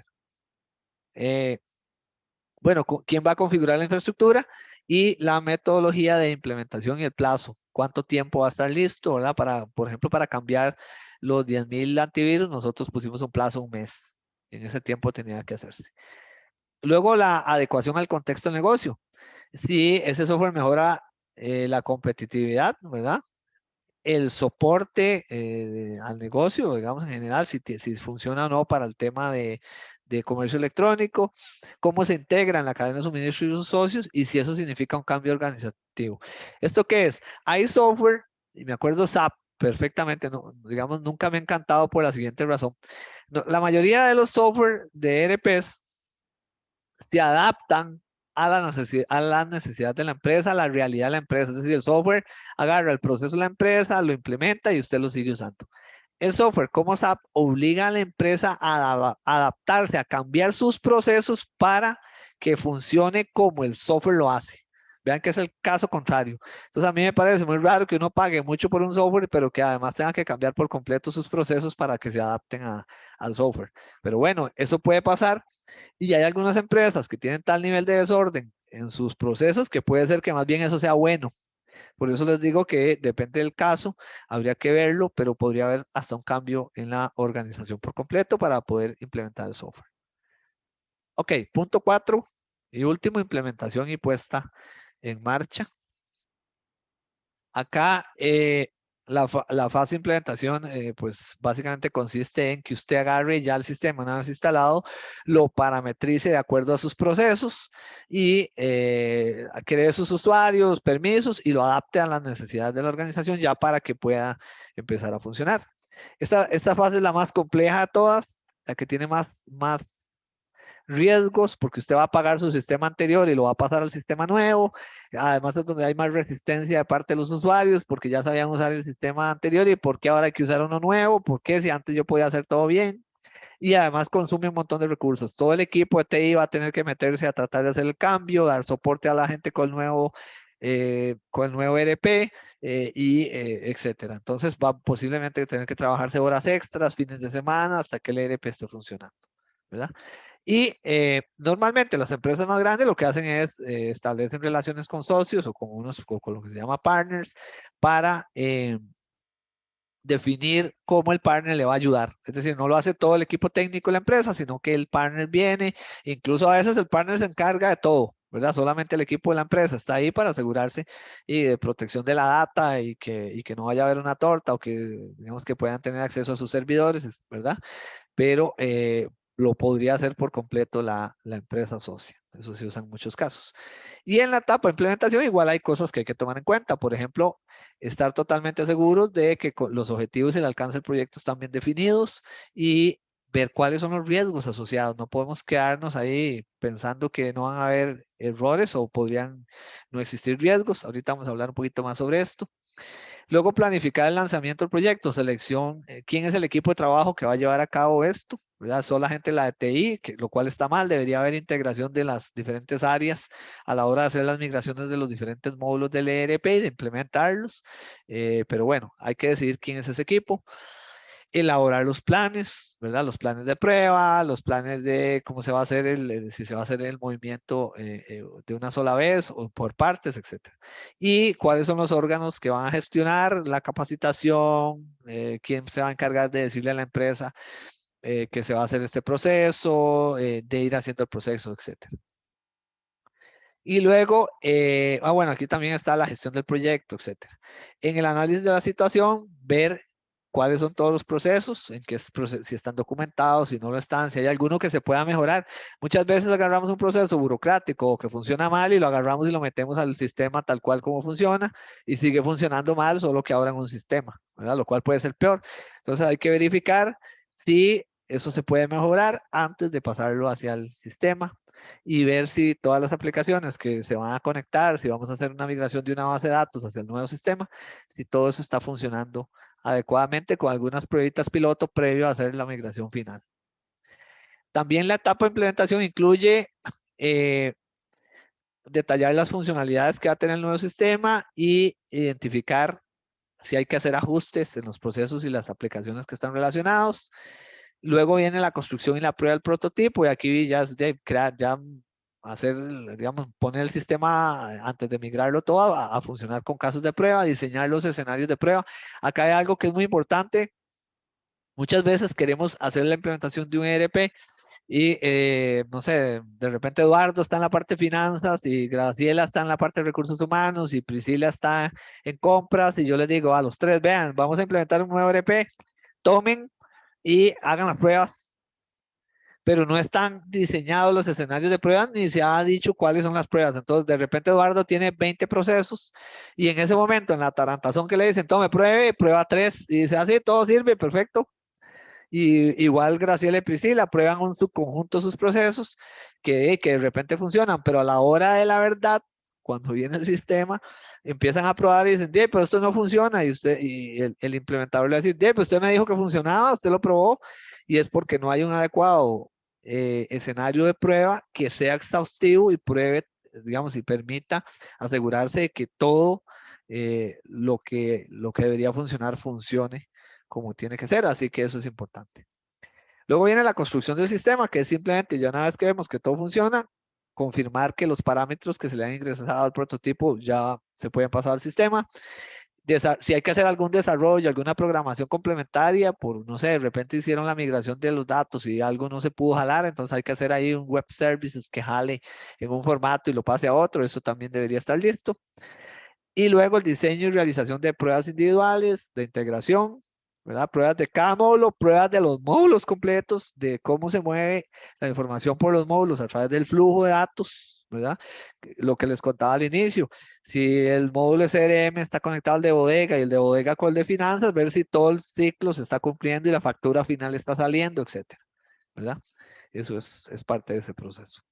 [SPEAKER 1] Bueno, ¿quién va a configurar la infraestructura? Y la metodología de implementación y el plazo. ¿Cuánto tiempo va a estar listo? ¿Verdad? Por ejemplo, para cambiar los 10,000 antivirus, nosotros pusimos un plazo, un mes. En ese tiempo tenía que hacerse. Luego, la adecuación al contexto del negocio. Si ese software mejora la competitividad, ¿verdad? El soporte al negocio, digamos en general, si funciona o no para el tema de comercio electrónico, cómo se integra en la cadena de suministro y sus socios y si eso significa un cambio organizativo. ¿Esto qué es? Hay software, y me acuerdo SAP perfectamente, no, digamos, nunca me ha encantado por la siguiente razón. No, la mayoría de los software de ERPs se adaptan a la necesidad de la empresa, a la realidad de la empresa. Es decir, el software agarra el proceso de la empresa, lo implementa y usted lo sigue usando. El software como SAP obliga a la empresa a adaptarse, a cambiar sus procesos para que funcione como el software lo hace. Vean que es el caso contrario. Entonces a mí me parece muy raro que uno pague mucho por un software, pero que además tenga que cambiar por completo sus procesos para que se adapten al software. Pero bueno, eso puede pasar. Y hay algunas empresas que tienen tal nivel de desorden en sus procesos que puede ser que más bien eso sea bueno. Por eso les digo que depende del caso, habría que verlo, pero podría haber hasta un cambio en la organización por completo para poder implementar el software. Ok, punto 4 y último, implementación y puesta en marcha. Acá la fase de implementación, pues básicamente consiste en que usted agarre ya el sistema una vez instalado, lo parametrice de acuerdo a sus procesos y cree sus usuarios, permisos y lo adapte a las necesidades de la organización ya para que pueda empezar a funcionar. Esta fase es la más compleja de todas, la que tiene más riesgos, porque usted va a pagar su sistema anterior y lo va a pasar al sistema nuevo. Además es donde hay más resistencia de parte de los usuarios, porque ya sabían usar el sistema anterior y por qué ahora hay que usar uno nuevo, porque si antes yo podía hacer todo bien. Y además consume un montón de recursos. Todo el equipo de TI va a tener que meterse a tratar de hacer el cambio, dar soporte a la gente con el nuevo ERP, etcétera. Entonces va posiblemente tener que trabajarse horas extras, fines de semana, hasta que el ERP esté funcionando, ¿verdad? Y normalmente las empresas más grandes lo que hacen es establecen relaciones con socios o con lo que se llama partners para definir cómo el partner le va a ayudar. Es decir, no lo hace todo el equipo técnico de la empresa, sino que el partner viene, incluso a veces el partner se encarga de todo, ¿verdad? Solamente el equipo de la empresa está ahí para asegurarse y de protección de la data y que no vaya a haber una torta o que, digamos, que puedan tener acceso a sus servidores, ¿verdad? Pero lo podría hacer por completo la empresa socia. Eso se usa en muchos casos. Y en la etapa de implementación igual hay cosas que hay que tomar en cuenta. Por ejemplo, estar totalmente seguros de que los objetivos y el alcance del proyecto están bien definidos y ver cuáles son los riesgos asociados. No podemos quedarnos ahí pensando que no van a haber errores o podrían no existir riesgos. Ahorita vamos a hablar un poquito más sobre esto. Luego planificar el lanzamiento del proyecto, selección, quién es el equipo de trabajo que va a llevar a cabo esto, ¿verdad? Solo la gente de la de TI, lo cual está mal, debería haber integración de las diferentes áreas a la hora de hacer las migraciones de los diferentes módulos del ERP y de implementarlos, pero bueno, hay que decidir quién es ese equipo. Elaborar los planes, ¿verdad? Los planes de prueba, los planes de cómo se va a hacer si se va a hacer el movimiento de una sola vez o por partes, etcétera. Y cuáles son los órganos que van a gestionar la capacitación, quién se va a encargar de decirle a la empresa que se va a hacer este proceso, de ir haciendo el proceso, etcétera. Y luego, bueno, aquí también está la gestión del proyecto, etcétera. En el análisis de la situación, ver cuáles son todos los procesos, si están documentados, si no lo están, si hay alguno que se pueda mejorar. Muchas veces agarramos un proceso burocrático o que funciona mal y lo agarramos y lo metemos al sistema tal cual como funciona y sigue funcionando mal, solo que ahora en un sistema, ¿verdad? Lo cual puede ser peor. Entonces hay que verificar si eso se puede mejorar antes de pasarlo hacia el sistema y ver si todas las aplicaciones que se van a conectar, si vamos a hacer una migración de una base de datos hacia el nuevo sistema, si todo eso está funcionando adecuadamente con algunas pruebitas piloto previo a hacer la migración final. También la etapa de implementación incluye detallar las funcionalidades que va a tener el nuevo sistema y identificar si hay que hacer ajustes en los procesos y las aplicaciones que están relacionados. Luego viene la construcción y la prueba del prototipo y aquí ya es de crear, ya hacer, digamos, poner el sistema antes de migrarlo todo a funcionar con casos de prueba, diseñar los escenarios de prueba. Acá hay algo que es muy importante. Muchas veces queremos hacer la implementación de un ERP y, no sé, de repente Eduardo está en la parte de finanzas y Graciela está en la parte de recursos humanos y Priscila está en compras y yo les digo a los tres, vean, vamos a implementar un nuevo ERP, tomen y hagan las pruebas, pero no están diseñados los escenarios de pruebas ni se ha dicho cuáles son las pruebas. Entonces, de repente Eduardo tiene 20 procesos y en ese momento, en la tarantazón que le dicen, tome, pruebe, prueba 3 y dice, así, todo sirve, perfecto. Y igual Graciela y Priscila prueban un subconjunto sus procesos que de repente funcionan, pero a la hora de la verdad, cuando viene el sistema, empiezan a probar y dicen, pero esto no funciona. Y el implementador le va a decir, pero usted me dijo que funcionaba, usted lo probó, y es porque no hay un adecuado escenario de prueba que sea exhaustivo y pruebe, digamos, y permita asegurarse de que todo lo que debería funcionar funcione como tiene que ser, así que eso es importante. Luego viene la construcción del sistema, que es simplemente ya una vez que vemos que todo funciona, confirmar que los parámetros que se le han ingresado al prototipo ya se pueden pasar al sistema. Si hay que hacer algún desarrollo, alguna programación complementaria, por no sé, de repente hicieron la migración de los datos y algo no se pudo jalar, entonces hay que hacer ahí un web services que jale en un formato y lo pase a otro, eso también debería estar listo. Y luego el diseño y realización de pruebas individuales, de integración, ¿verdad? Pruebas de cada módulo, pruebas de los módulos completos, de cómo se mueve la información por los módulos a través del flujo de datos, ¿verdad? Lo que les contaba al inicio, si el módulo CRM está conectado al de bodega y el de bodega con el de finanzas, ver si todo el ciclo se está cumpliendo y la factura final está saliendo, etcétera, ¿verdad? Eso es parte de ese proceso.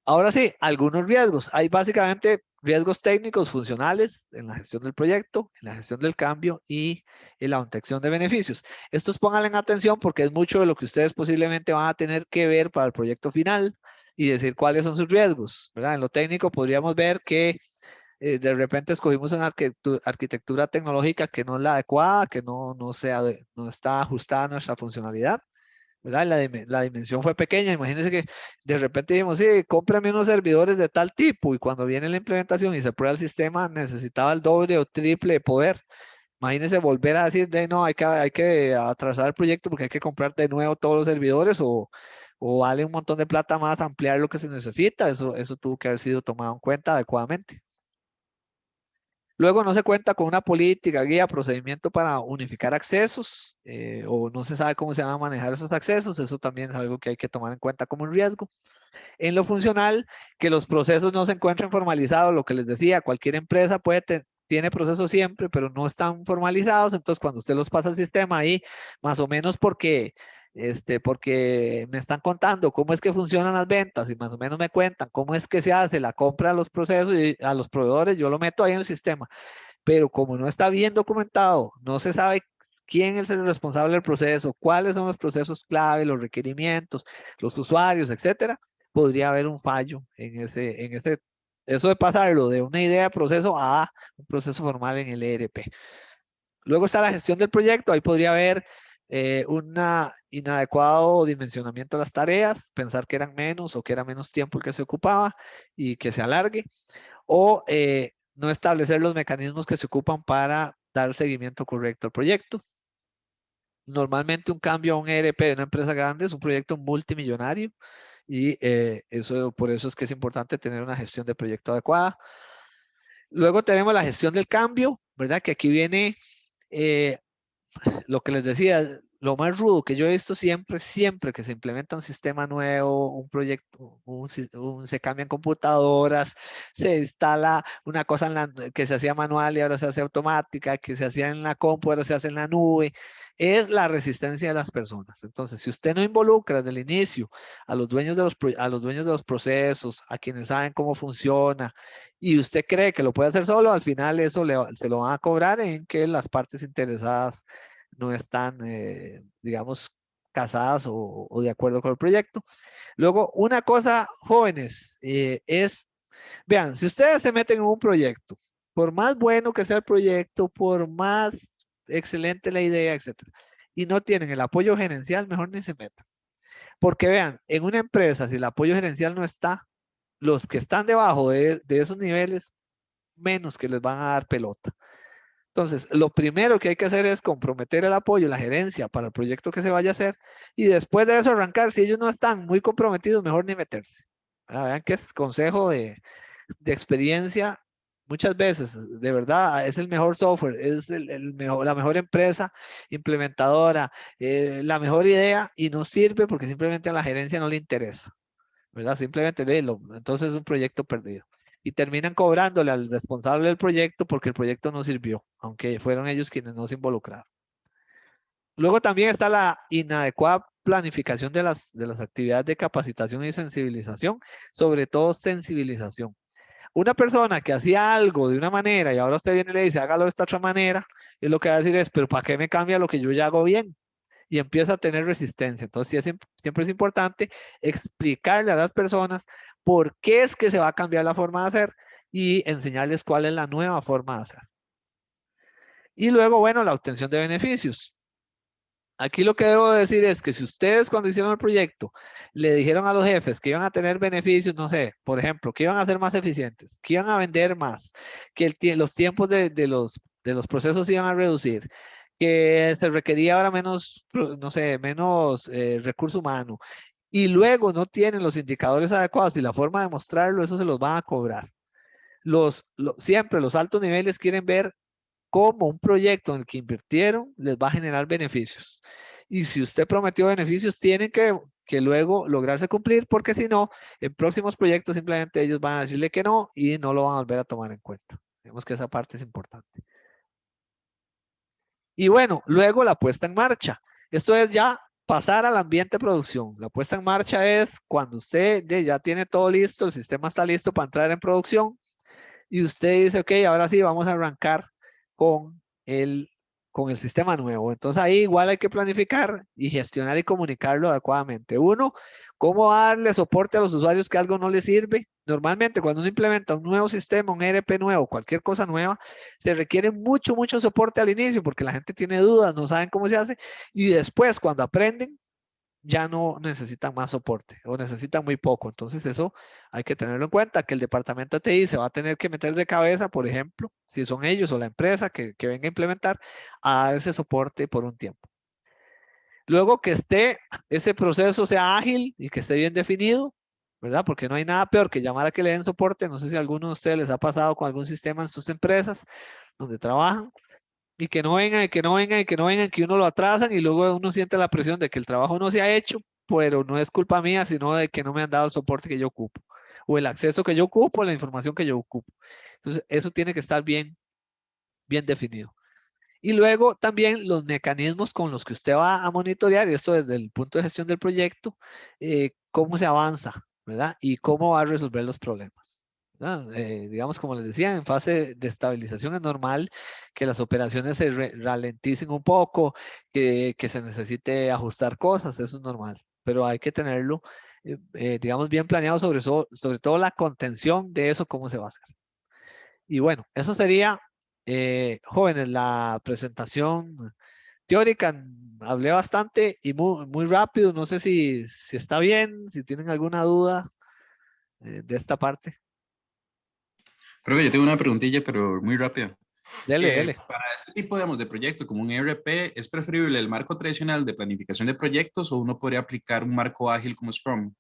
[SPEAKER 1] Ahora sí, algunos riesgos. Hay básicamente riesgos técnicos funcionales en la gestión del proyecto, en la gestión del cambio y en la obtención de beneficios. Estos pónganle en atención porque es mucho de lo que ustedes posiblemente van a tener que ver para el proyecto final y decir cuáles son sus riesgos, ¿verdad? En lo técnico podríamos ver que de repente escogimos una arquitectura tecnológica que no es la adecuada, que no está ajustada a nuestra funcionalidad, ¿verdad? La dimensión fue pequeña. Imagínense que de repente dijimos, sí, cómprame unos servidores de tal tipo y cuando viene la implementación y se prueba el sistema necesitaba el doble o triple de poder. Imagínense volver a decir, no, hay que atrasar el proyecto porque hay que comprar de nuevo todos los servidores o vale un montón de plata más ampliar lo que se necesita. Eso tuvo que haber sido tomado en cuenta adecuadamente. Luego no se cuenta con una política, guía, procedimiento para unificar accesos o no se sabe cómo se van a manejar esos accesos. Eso también es algo que hay que tomar en cuenta como un riesgo. En lo funcional, que los procesos no se encuentren formalizados, lo que les decía, cualquier empresa tiene procesos siempre, pero no están formalizados. Entonces, cuando usted los pasa al sistema ahí, más o menos porque me están contando cómo es que funcionan las ventas y más o menos me cuentan cómo es que se hace la compra a los procesos y a los proveedores, yo lo meto ahí en el sistema. Pero como no está bien documentado, no se sabe quién es el responsable del proceso, cuáles son los procesos clave, los requerimientos, los usuarios, etcétera, podría haber un fallo eso de pasarlo de una idea de proceso a un proceso formal en el ERP. Luego está la gestión del proyecto, ahí podría haber un inadecuado dimensionamiento de las tareas, pensar que eran menos o que era menos tiempo el que se ocupaba y que se alargue, o no establecer los mecanismos que se ocupan para dar seguimiento correcto al proyecto. Normalmente un cambio a un ERP de una empresa grande es un proyecto multimillonario y por eso es que es importante tener una gestión de proyecto adecuada. Luego tenemos la gestión del cambio, ¿verdad? Que aquí viene lo que les decía, lo más rudo que yo he visto siempre que se implementa un sistema nuevo, un proyecto, se cambian computadoras, se instala una cosa que se hacía manual y ahora se hace automática, que se hacía en la compu, ahora se hace en la nube, es la resistencia de las personas. Entonces, si usted no involucra desde el inicio a los dueños a los dueños de los procesos, a quienes saben cómo funciona, y usted cree que lo puede hacer solo, al final eso se lo van a cobrar en que las partes interesadas no están, digamos, casadas o de acuerdo con el proyecto. Luego, una cosa, jóvenes, vean, si ustedes se meten en un proyecto, por más bueno que sea el proyecto, por más excelente la idea, etcétera, y no tienen el apoyo gerencial, mejor ni se metan. Porque vean, en una empresa, si el apoyo gerencial no está, los que están debajo de esos niveles, menos que les van a dar pelota. Entonces, lo primero que hay que hacer es comprometer el apoyo, la gerencia para el proyecto que se vaya a hacer y después de eso arrancar. Si ellos no están muy comprometidos, mejor ni meterse. Vean que es consejo de experiencia. Muchas veces, de verdad, es el mejor software, es la mejor empresa implementadora, la mejor idea y no sirve porque simplemente a la gerencia no le interesa, ¿verdad? Simplemente léelo. Entonces es un proyecto perdido y terminan cobrándole al responsable del proyecto porque el proyecto no sirvió, aunque fueron ellos quienes no se involucraron. Luego también está la inadecuada planificación de las actividades de capacitación y sensibilización, sobre todo sensibilización. Una persona que hacía algo de una manera y ahora usted viene y le dice, hágalo de esta otra manera, es lo que va a decir es, pero ¿para qué me cambia lo que yo ya hago bien? Y empieza a tener resistencia. Entonces, siempre es importante explicarle a las personas por qué es que se va a cambiar la forma de hacer y enseñarles cuál es la nueva forma de hacer. Y luego, bueno, la obtención de beneficios. Aquí lo que debo decir es que si ustedes cuando hicieron el proyecto le dijeron a los jefes que iban a tener beneficios, no sé, por ejemplo, que iban a ser más eficientes, que iban a vender más, que los tiempos de los procesos se iban a reducir, que se requería ahora menos, no sé, menos recurso humano, y luego no tienen los indicadores adecuados y la forma de mostrarlo, eso se los van a cobrar. Siempre los altos niveles quieren ver cómo un proyecto en el que invirtieron les va a generar beneficios. Y si usted prometió beneficios, tienen que que luego lograrse cumplir, porque si no, en próximos proyectos simplemente ellos van a decirle que no y no lo van a volver a tomar en cuenta. Vemos que esa parte es importante. Y bueno, luego la puesta en marcha. Esto es ya pasar al ambiente de producción. La puesta en marcha es cuando usted ya tiene todo listo, el sistema está listo para entrar en producción y usted dice, ok, ahora sí vamos a arrancar con con el sistema nuevo. Entonces ahí igual hay que planificar y gestionar y comunicarlo adecuadamente. Uno, cómo darle soporte a los usuarios que algo no les sirve. Normalmente cuando uno implementa un nuevo sistema, un ERP nuevo, cualquier cosa nueva, se requiere mucho, mucho soporte al inicio porque la gente tiene dudas, no saben cómo se hace y después cuando aprenden ya no necesitan más soporte o necesitan muy poco. Entonces eso hay que tenerlo en cuenta, que el departamento de TI se va a tener que meter de cabeza, por ejemplo, si son ellos o la empresa que venga a implementar, a dar ese soporte por un tiempo. Luego que ese proceso sea ágil y que esté bien definido, ¿verdad? Porque no hay nada peor que llamar a que le den soporte. No sé si a alguno de ustedes les ha pasado con algún sistema en sus empresas donde trabajan y que no vengan, y que no vengan, y que no vengan, que uno lo atrasan y luego uno siente la presión de que el trabajo no se ha hecho, pero no es culpa mía, sino de que no me han dado el soporte que yo ocupo, o el acceso que yo ocupo, la información que yo ocupo. Entonces, eso tiene que estar bien, bien definido. Y luego también los mecanismos con los que usted va a monitorear, y esto desde el punto de gestión del proyecto, cómo se avanza, ¿verdad? Y cómo va a resolver los problemas. Digamos, como les decía, en fase de estabilización es normal que las operaciones se ralenticen un poco, que se necesite ajustar cosas, eso es normal, pero hay que tenerlo, digamos, bien planeado sobre todo la contención de eso, cómo se va a hacer. Y bueno, eso sería, jóvenes, la presentación teórica. Hablé bastante y muy, muy rápido, no sé si está bien, si tienen alguna duda de esta parte.
[SPEAKER 3] Profe, yo tengo una preguntilla, pero muy rápida.
[SPEAKER 1] Dele, dele.
[SPEAKER 3] Para este tipo, digamos, de proyecto, como un ERP, ¿es preferible el marco tradicional de planificación de proyectos o uno podría aplicar un marco ágil como Scrum?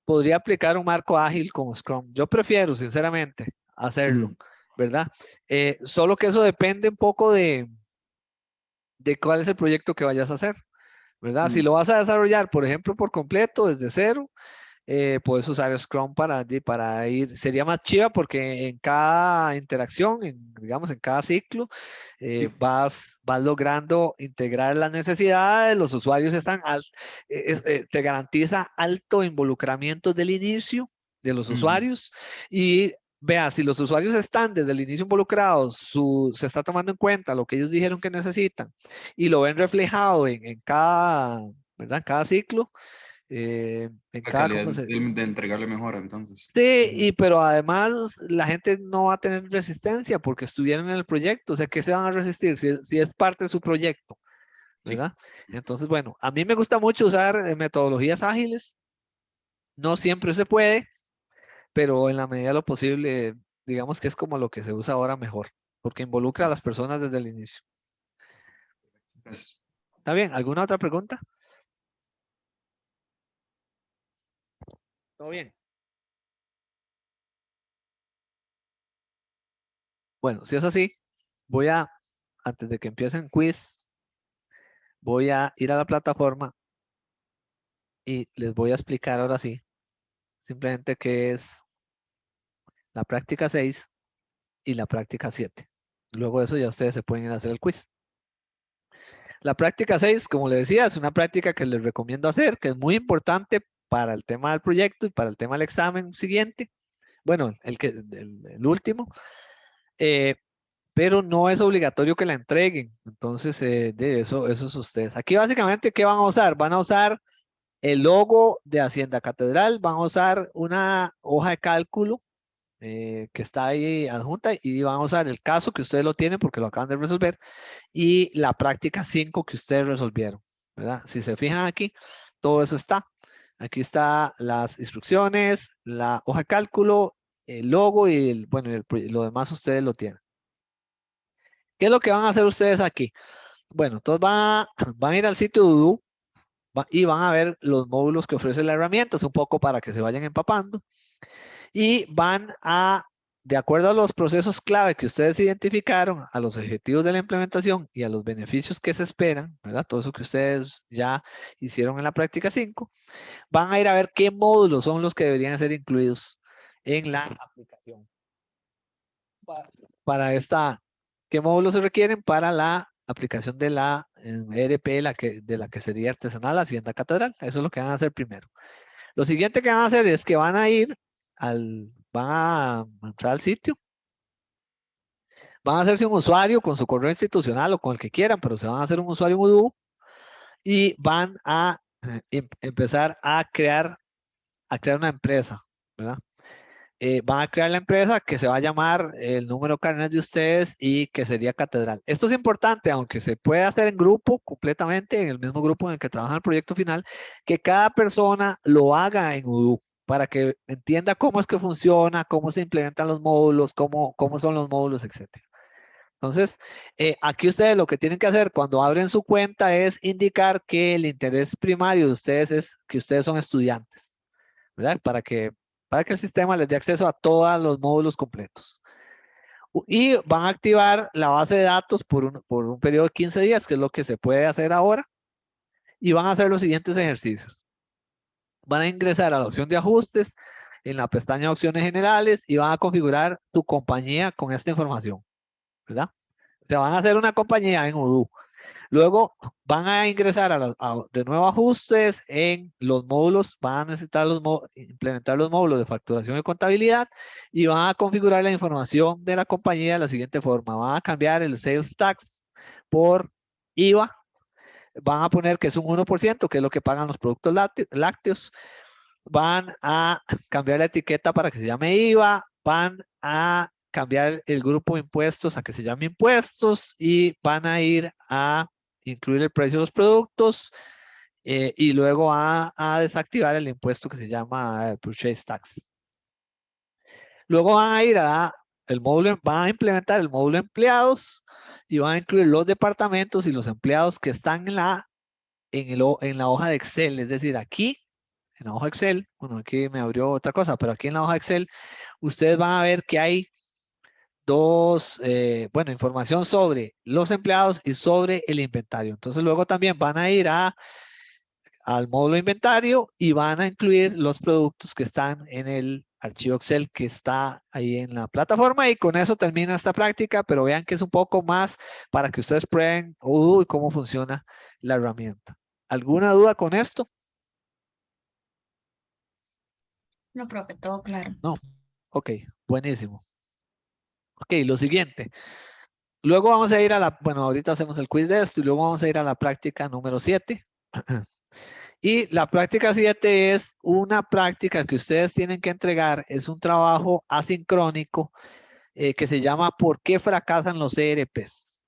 [SPEAKER 1] Podría aplicar un marco ágil como Scrum. Yo prefiero, sinceramente, hacerlo, ¿verdad? Solo que eso depende un poco de cuál es el proyecto que vayas a hacer, ¿verdad? Si lo vas a desarrollar, por ejemplo, por completo, desde cero, puedes usar Scrum para ir, sería más chiva porque en cada interacción, digamos, en cada ciclo,
[SPEAKER 3] Sí.
[SPEAKER 1] vas logrando integrar las necesidades, los usuarios te garantiza alto involucramiento del inicio de los usuarios y vea, si los usuarios están desde el inicio involucrados, se está tomando en cuenta lo que ellos dijeron que necesitan y lo ven reflejado en cada, ¿verdad? En cada ciclo, en
[SPEAKER 3] La
[SPEAKER 1] cada,
[SPEAKER 3] calidad
[SPEAKER 1] ¿cómo se?
[SPEAKER 3] de entregarle mejora, entonces.
[SPEAKER 1] Sí, pero además la gente no va a tener resistencia porque estuvieron en el proyecto, o sea, ¿qué se van a resistir si es parte de su proyecto,
[SPEAKER 3] Sí.
[SPEAKER 1] ¿verdad? Entonces, bueno, a mí me gusta mucho usar metodologías ágiles, no siempre se puede, pero en la medida de lo posible, digamos que es como lo que se usa ahora mejor, porque involucra a las personas desde el inicio.
[SPEAKER 3] Gracias.
[SPEAKER 1] ¿Está bien? ¿Alguna otra pregunta? ¿Todo bien? Bueno, si es así, antes de que empiecen quiz, voy a ir a la plataforma y les voy a explicar ahora sí, simplemente qué es la práctica 6 y la práctica 7. Luego de eso ya ustedes se pueden ir a hacer el quiz. La práctica 6, como les decía, es una práctica que les recomiendo hacer, que es muy importante para el tema del proyecto y para el tema del examen siguiente. Bueno, el último. Pero no es obligatorio que la entreguen. Entonces, de eso es ustedes. Aquí básicamente, ¿qué van a usar? Van a usar el logo de Hacienda Catedral, van a usar una hoja de cálculo que está ahí adjunta y van a usar el caso que ustedes lo tienen porque lo acaban de resolver y la práctica 5 que ustedes resolvieron, ¿verdad? Si se fijan aquí, todo eso está. Aquí está las instrucciones, la hoja de cálculo, el logo y lo demás ustedes lo tienen. ¿Qué es lo que van a hacer ustedes aquí? Bueno, entonces van a ir al sitio de Odoo y van a ver los módulos que ofrece la herramienta, es un poco para que se vayan empapando. Y van a de acuerdo a los procesos clave que ustedes identificaron, a los objetivos de la implementación y a los beneficios que se esperan, ¿verdad? Todo eso que ustedes ya hicieron en la práctica 5, van a ir a ver qué módulos son los que deberían ser incluidos en la aplicación. Para esta, ¿qué módulos se requieren para la aplicación de la ERP, de la que sería artesanal Hacienda Catedral? Eso es lo que van a hacer primero. Lo siguiente que van a hacer es que van a ir van a entrar al sitio, van a hacerse un usuario con su correo institucional o con el que quieran, pero se van a hacer un usuario Odoo y van a empezar a crear una empresa, ¿verdad? Van a crear la empresa que se va a llamar el número carnet de ustedes y que sería Catedral. Esto es importante, aunque se puede hacer en grupo completamente, en el mismo grupo en el que trabaja el proyecto final, que cada persona lo haga en Odoo para que entienda cómo es que funciona, cómo se implementan los módulos, cómo son los módulos, etc. Entonces, aquí ustedes lo que tienen que hacer cuando abren su cuenta es indicar que el interés primario de ustedes es que ustedes son estudiantes, ¿verdad? Para que el sistema les dé acceso a todos los módulos completos. Y van a activar la base de datos por un periodo de 15 días, que es lo que se puede hacer ahora. Y van a hacer los siguientes ejercicios. Van a ingresar a la opción de ajustes en la pestaña de opciones generales y van a configurar tu compañía con esta información, ¿verdad? O sea, van a hacer una compañía en Odoo. Luego van a ingresar de nuevo a ajustes en los módulos, van a necesitar implementar los módulos de facturación y contabilidad y van a configurar la información de la compañía de la siguiente forma. Van a cambiar el sales tax por IVA, van a poner que es un 1%, que es lo que pagan los productos lácteos. Van a cambiar la etiqueta para que se llame IVA, van a cambiar el grupo de impuestos a que se llame impuestos y van a ir a incluir el precio de los productos y luego a desactivar el impuesto que se llama Purchase Tax. Luego van a ir van a implementar el módulo empleados y van a incluir los departamentos y los empleados que están en la hoja de Excel. Es decir, aquí en la hoja Excel, bueno, aquí me abrió otra cosa, pero aquí en la hoja Excel ustedes van a ver que hay información sobre los empleados y sobre el inventario. Entonces luego también van a ir al módulo inventario y van a incluir los productos que están en el archivo Excel que está ahí en la plataforma y con eso termina esta práctica, pero vean que es un poco más para que ustedes prueben y cómo funciona la herramienta. ¿Alguna duda con esto?
[SPEAKER 2] No, profe, todo claro.
[SPEAKER 1] No. Ok, buenísimo. Ok, lo siguiente. Luego vamos a ir bueno, ahorita hacemos el quiz de esto y luego vamos a ir a la práctica número 7. Y la práctica 7 es una práctica que ustedes tienen que entregar, es un trabajo asincrónico que se llama ¿Por qué fracasan los ERPs?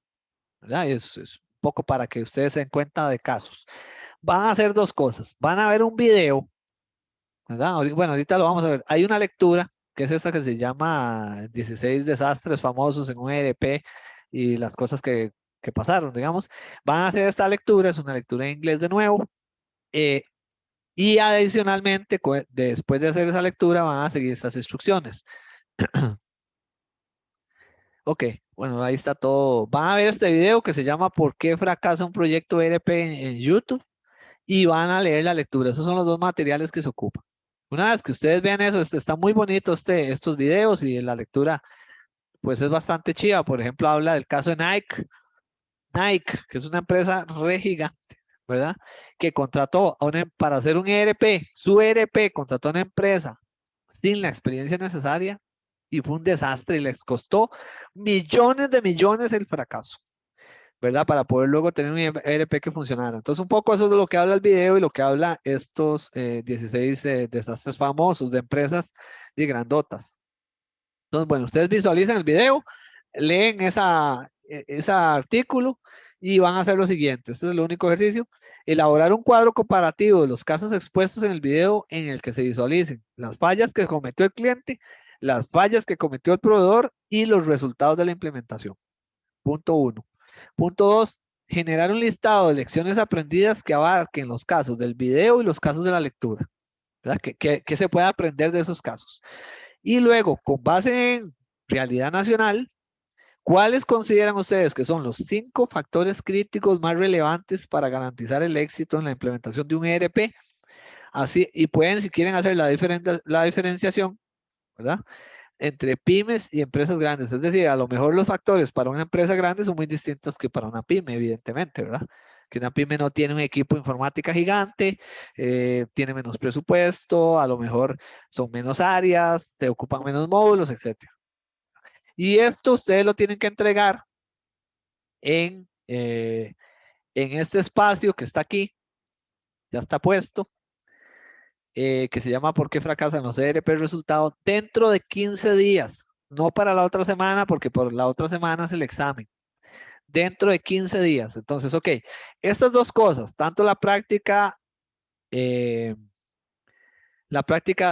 [SPEAKER 1] ¿Verdad? Es un poco para que ustedes se den cuenta de casos. Van a hacer dos cosas. Van a ver un video, ¿verdad? Bueno, ahorita lo vamos a ver. Hay una lectura que es esta que se llama 16 desastres famosos en un ERP y las cosas que pasaron, digamos. Van a hacer esta lectura, es una lectura en inglés de nuevo. Y adicionalmente, después de hacer esa lectura, van a seguir estas instrucciones. Ok, bueno, ahí está todo. Van a ver este video que se llama ¿Por qué fracasa un proyecto ERP en YouTube? Y van a leer la lectura. Esos son los dos materiales que se ocupan. Una vez que ustedes vean eso, está muy bonito estos videos y la lectura, pues es bastante chiva. Por ejemplo, habla del caso de Nike. Nike, que es una empresa re gigante, ¿verdad? Que contrató para hacer un ERP, su ERP contrató a una empresa sin la experiencia necesaria y fue un desastre y les costó millones de millones el fracaso, ¿verdad? Para poder luego tener un ERP que funcionara. Entonces, un poco eso es de lo que habla el video y lo que habla estos 16 desastres famosos de empresas de grandotas. Entonces, bueno, ustedes visualizan el video, leen ese artículo y van a hacer lo siguiente. Este es el único ejercicio. Elaborar un cuadro comparativo de los casos expuestos en el video en el que se visualicen las fallas que cometió el cliente, las fallas que cometió el proveedor y los resultados de la implementación. Punto 1. Punto 2. Generar un listado de lecciones aprendidas que abarquen los casos del video y los casos de la lectura. ¿Verdad? ¿Qué se puede aprender de esos casos? Y luego, con base en realidad nacional, ¿cuáles consideran ustedes que son los 5 factores críticos más relevantes para garantizar el éxito en la implementación de un ERP? Así, y pueden, si quieren, hacer la diferenciación, ¿verdad? Entre pymes y empresas grandes. Es decir, a lo mejor los factores para una empresa grande son muy distintos que para una pyme, evidentemente, ¿verdad? Que una pyme no tiene un equipo de informática gigante, tiene menos presupuesto, a lo mejor son menos áreas, se ocupan menos módulos, etc. Y esto ustedes lo tienen que entregar en este espacio que está aquí, ya está puesto, que se llama ¿Por qué fracasan los ERP resultados? Dentro de 15 días, no para la otra semana, porque por la otra semana es el examen. Dentro de 15 días. Entonces, ok, estas dos cosas, tanto la práctica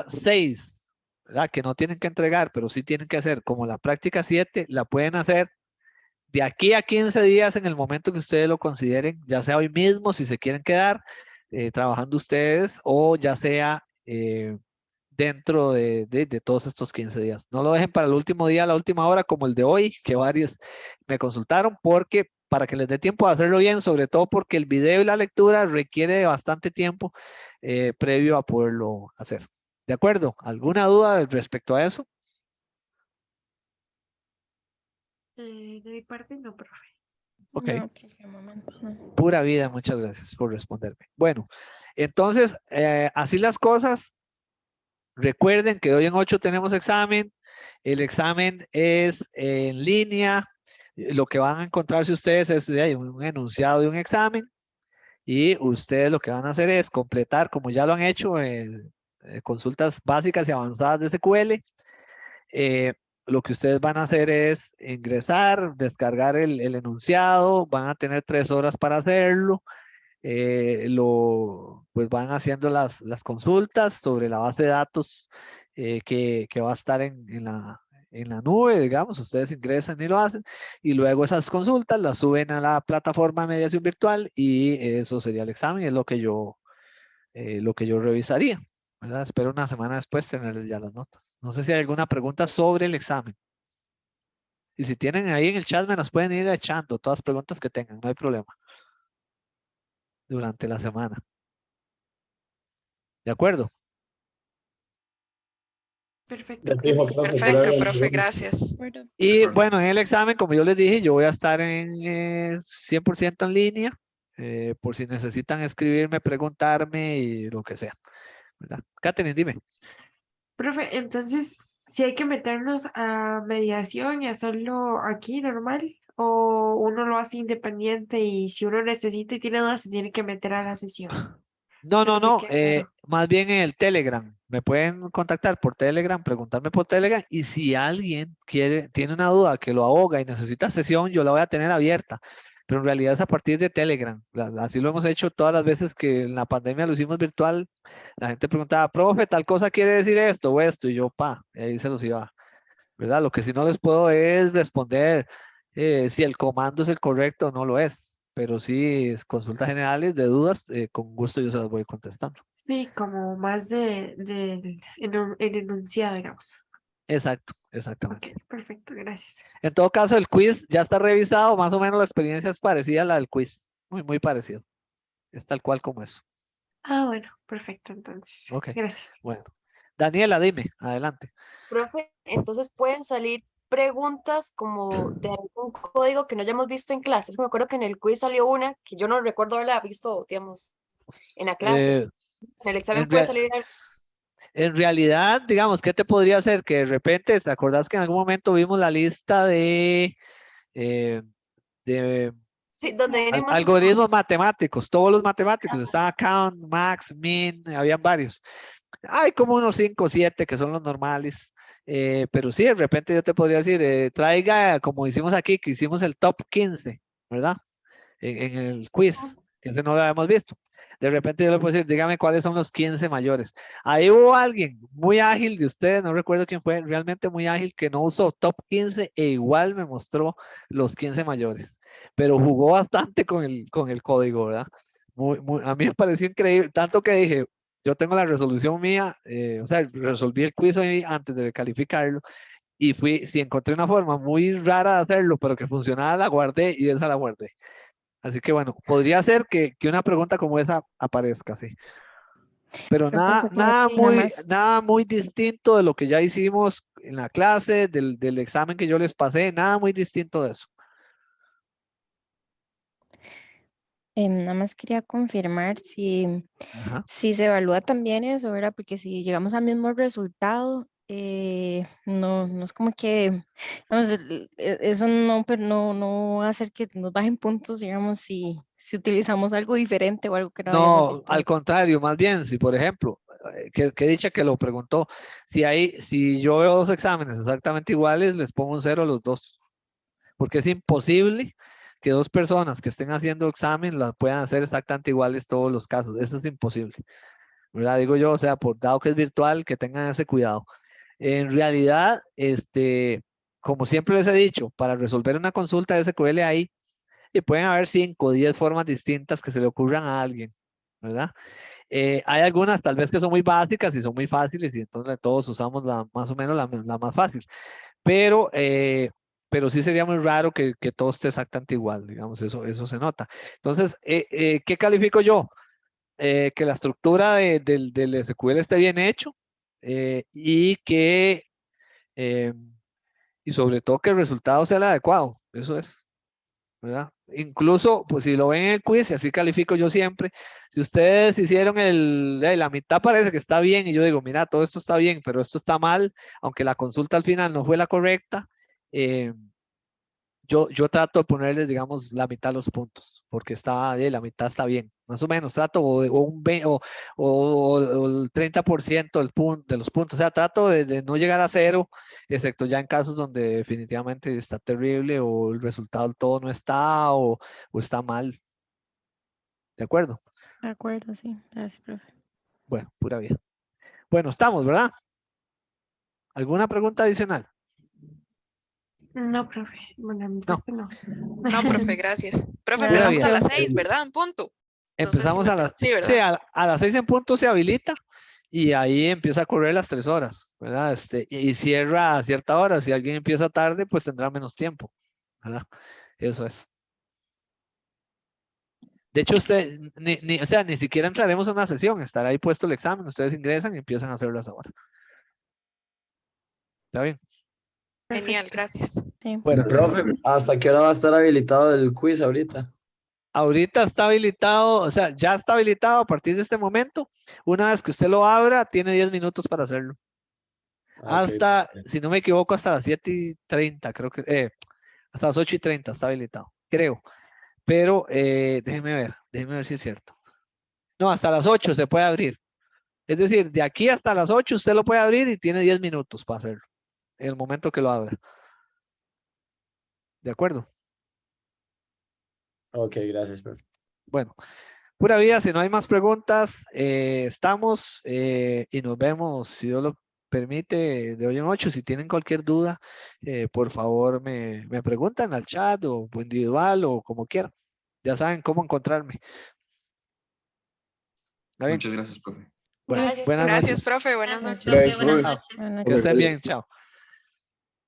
[SPEAKER 1] 6, ¿verdad? Que no tienen que entregar, pero sí tienen que hacer, como la práctica 7, la pueden hacer de aquí a 15 días en el momento que ustedes lo consideren, ya sea hoy mismo, si se quieren quedar trabajando ustedes, o ya sea dentro de todos estos 15 días. No lo dejen para el último día, la última hora, como el de hoy, que varios me consultaron, porque para que les dé tiempo de hacerlo bien, sobre todo porque el video y la lectura requiere de bastante tiempo previo a poderlo hacer. ¿De acuerdo? ¿Alguna duda respecto a eso?
[SPEAKER 5] De mi parte, no, profe.
[SPEAKER 1] Ok.
[SPEAKER 4] No, que de momento no.
[SPEAKER 1] Pura vida, muchas gracias por responderme. Bueno, entonces, así las cosas. Recuerden que de hoy en 8 tenemos examen. El examen es en línea. Lo que van a encontrarse ustedes es un enunciado de un examen y ustedes lo que van a hacer es completar, como ya lo han hecho, consultas básicas y avanzadas de SQL. Lo que ustedes van a hacer es ingresar, descargar el enunciado, van a tener 3 horas para hacerlo. Pues van haciendo las consultas sobre la base de datos que va a estar en la nube, digamos, ustedes ingresan y lo hacen, y luego esas consultas las suben a la plataforma de mediación virtual y eso sería el examen, es lo que yo revisaría, ¿verdad? Espero una semana después tener ya las notas. No sé si hay alguna pregunta sobre el examen. Y si tienen ahí en el chat, me las pueden ir echando, todas las preguntas que tengan, no hay problema, durante la semana. ¿De acuerdo?
[SPEAKER 5] Perfecto.
[SPEAKER 6] Perfecto, profe, gracias.
[SPEAKER 4] Bueno,
[SPEAKER 1] Y
[SPEAKER 3] acuerdo.
[SPEAKER 1] bueno, en el examen, como yo les dije, yo voy a estar en 100% en línea, por si necesitan escribirme, preguntarme y lo que sea, ¿verdad? Katherine, dime.
[SPEAKER 5] Profe, entonces, si hay que meternos a mediación y hacerlo aquí normal, o uno lo hace independiente y si uno necesita y tiene dudas, se tiene que meter a la sesión.
[SPEAKER 1] No,
[SPEAKER 5] Eso
[SPEAKER 1] no,
[SPEAKER 5] no me
[SPEAKER 1] no,
[SPEAKER 5] queda claro.
[SPEAKER 1] más bien en el Telegram. Me pueden contactar por Telegram, preguntarme por Telegram y si alguien tiene una duda que lo ahoga y necesita sesión, yo la voy a tener abierta. Pero en realidad es a partir de Telegram. Así lo hemos hecho todas las veces que en la pandemia lo hicimos virtual. La gente preguntaba, profe, tal cosa quiere decir esto o esto, y yo, y ahí se los iba, ¿verdad? Lo que sí no les puedo es responder si el comando es el correcto o no lo es. Pero sí, consultas generales de dudas, con gusto yo se las voy contestando.
[SPEAKER 5] Sí, como más el enunciado, digamos.
[SPEAKER 1] Exacto,
[SPEAKER 5] Ok,
[SPEAKER 1] exactamente.
[SPEAKER 5] perfecto, gracias.
[SPEAKER 1] En todo caso, el quiz ya está revisado, más o menos la experiencia es parecida a la del quiz, muy, muy parecido. Es tal cual como eso.
[SPEAKER 5] Ah, bueno, perfecto, entonces.
[SPEAKER 1] Ok,
[SPEAKER 5] Gracias.
[SPEAKER 1] bueno. Daniela, dime, adelante.
[SPEAKER 2] Profe, entonces pueden salir preguntas como de algún código que no hayamos visto en clase. Es que me acuerdo que en el quiz salió una que yo no recuerdo haberla visto, digamos, en la clase.
[SPEAKER 1] Eh,
[SPEAKER 2] En el examen
[SPEAKER 1] en,
[SPEAKER 2] puede
[SPEAKER 1] rea-
[SPEAKER 2] salir
[SPEAKER 1] en realidad, digamos, ¿qué te podría hacer? Que de repente, ¿te acordás que en algún momento vimos la lista eh, de
[SPEAKER 2] sí, donde viene más
[SPEAKER 1] algoritmos
[SPEAKER 2] información.
[SPEAKER 1] matemáticos? Todos los matemáticos, estaba count, max, min, habían varios. Hay como unos 5 o 7 que son los normales. Pero sí, de repente yo te podría decir, traiga, como hicimos aquí, que hicimos el top 15, ¿verdad? En el quiz, que ese no lo habíamos visto. De repente yo le puedo decir, dígame cuáles son los 15 mayores. Ahí hubo alguien muy ágil de ustedes, no recuerdo quién fue, realmente muy ágil, que no usó top 15 e igual me mostró los 15 mayores. Pero jugó bastante con el código, ¿verdad? A mí me pareció increíble, tanto que dije, yo tengo la resolución mía, o sea, resolví el quiz hoy antes de calificarlo y si encontré una forma muy rara de hacerlo, pero que funcionaba, la guardé y esa la guardé. Así que bueno, podría ser que una pregunta como esa aparezca, sí. Pero
[SPEAKER 4] Profe, eso tiene que ir nada más.
[SPEAKER 1] nada muy distinto de lo que ya hicimos en la clase, del examen que yo les pasé, nada muy distinto de eso.
[SPEAKER 4] Nada más quería confirmar
[SPEAKER 1] Ajá.
[SPEAKER 4] si se evalúa también eso, ¿verdad? Porque si llegamos al mismo resultado, no es como que, vamos, eso no, pero no va a hacer que nos bajen puntos, digamos, si utilizamos algo diferente o algo que no habíamos
[SPEAKER 1] No,
[SPEAKER 4] visto
[SPEAKER 1] al
[SPEAKER 4] antes.
[SPEAKER 1] contrario, más bien, si por ejemplo, que dicha que lo preguntó, si yo veo dos exámenes exactamente iguales, les pongo un 0 a los dos, porque es imposible que dos personas que estén haciendo examen las puedan hacer exactamente iguales todos los casos, eso es imposible, ¿verdad? Digo yo, o sea, por dado que es virtual, que tengan ese cuidado. En realidad, como siempre les he dicho, para resolver una consulta de SQL ahí, y pueden haber 5 o 10 formas distintas que se le ocurran a alguien, ¿verdad? Hay algunas tal vez que son muy básicas y son muy fáciles y entonces todos usamos más o menos la más fácil, pero, pero sí sería muy raro que todo esté exactamente igual, digamos, eso se nota. Entonces, ¿qué califico yo? Que la estructura del SQL esté bien hecho y que, eh, y sobre todo que el resultado sea el adecuado, eso es. ¿Verdad? Incluso, pues si lo ven en el quiz, y así califico yo siempre, si ustedes hicieron la mitad parece que está bien, y yo digo, mira, todo esto está bien, pero esto está mal, aunque la consulta al final no fue la correcta, eh, yo trato de ponerles, digamos, la mitad de los puntos, porque la mitad está bien, más o menos, trato, o un 20, o el 30% de los puntos, o sea, trato de no llegar a cero, excepto ya en casos donde definitivamente está terrible, o el resultado del todo no está, o está mal. ¿De acuerdo?
[SPEAKER 4] De acuerdo, sí. Gracias, profe.
[SPEAKER 1] Bueno, pura vida. Bueno, estamos, ¿verdad? ¿Alguna pregunta adicional?
[SPEAKER 5] No, profe. Bueno, en mi
[SPEAKER 1] No,
[SPEAKER 5] parte no.
[SPEAKER 6] No, profe, gracias. Profe,
[SPEAKER 4] Nada
[SPEAKER 1] pura
[SPEAKER 4] más
[SPEAKER 6] empezamos a
[SPEAKER 1] vida.
[SPEAKER 6] las
[SPEAKER 4] preguntas.
[SPEAKER 6] 6, ¿verdad? En punto. No sé si
[SPEAKER 1] Empezamos
[SPEAKER 6] sí,
[SPEAKER 1] sí,
[SPEAKER 6] ¿verdad?
[SPEAKER 1] a las 6 en punto se habilita y ahí empieza a correr las 3 horas, ¿verdad? Y cierra a cierta hora. Si alguien empieza tarde, pues tendrá menos tiempo, ¿verdad? Eso es. De hecho, o sea, ni siquiera entraremos a una sesión, estará ahí puesto el examen, ustedes ingresan y empiezan a hacerlo a esa hora. ¿Está bien?
[SPEAKER 6] Genial,
[SPEAKER 5] Perfecto.
[SPEAKER 6] gracias.
[SPEAKER 4] Sí.
[SPEAKER 1] Bueno,
[SPEAKER 7] Profe, ¿hasta qué hora va a estar habilitado el quiz ahorita?
[SPEAKER 1] ahorita está habilitado, o sea, ya está habilitado a partir de este momento. Una vez que usted lo abra, tiene 10 minutos para hacerlo.
[SPEAKER 7] Ah, ok.
[SPEAKER 1] Hasta, si no me equivoco, hasta las 7:30, creo que, hasta las 8:30 está habilitado, creo. Pero déjeme ver si es cierto. No, hasta las 8 se puede abrir. Es decir, de aquí hasta las 8 usted lo puede abrir y tiene 10 minutos para hacerlo, en el momento que lo abra. ¿De acuerdo?
[SPEAKER 7] Ok, gracias, profe.
[SPEAKER 1] Bueno, pura vida, si no hay más preguntas, estamos y nos vemos, si Dios lo permite, de hoy en 8. Si tienen cualquier duda, por favor me preguntan al chat o individual o como quieran. Ya saben cómo encontrarme. ¿Está bien?
[SPEAKER 3] Muchas gracias, profe.
[SPEAKER 1] Bueno,
[SPEAKER 2] Gracias,
[SPEAKER 1] buenas
[SPEAKER 2] profe.
[SPEAKER 6] Gracias,
[SPEAKER 1] noches.
[SPEAKER 6] profe. Buenas
[SPEAKER 2] Gracias,
[SPEAKER 6] noches.
[SPEAKER 2] profe.
[SPEAKER 7] Gracias,
[SPEAKER 2] Buenas
[SPEAKER 7] profe.
[SPEAKER 1] Chao.
[SPEAKER 2] noches.
[SPEAKER 4] Buenas
[SPEAKER 1] Que
[SPEAKER 4] noches.
[SPEAKER 1] estén bien. Chao.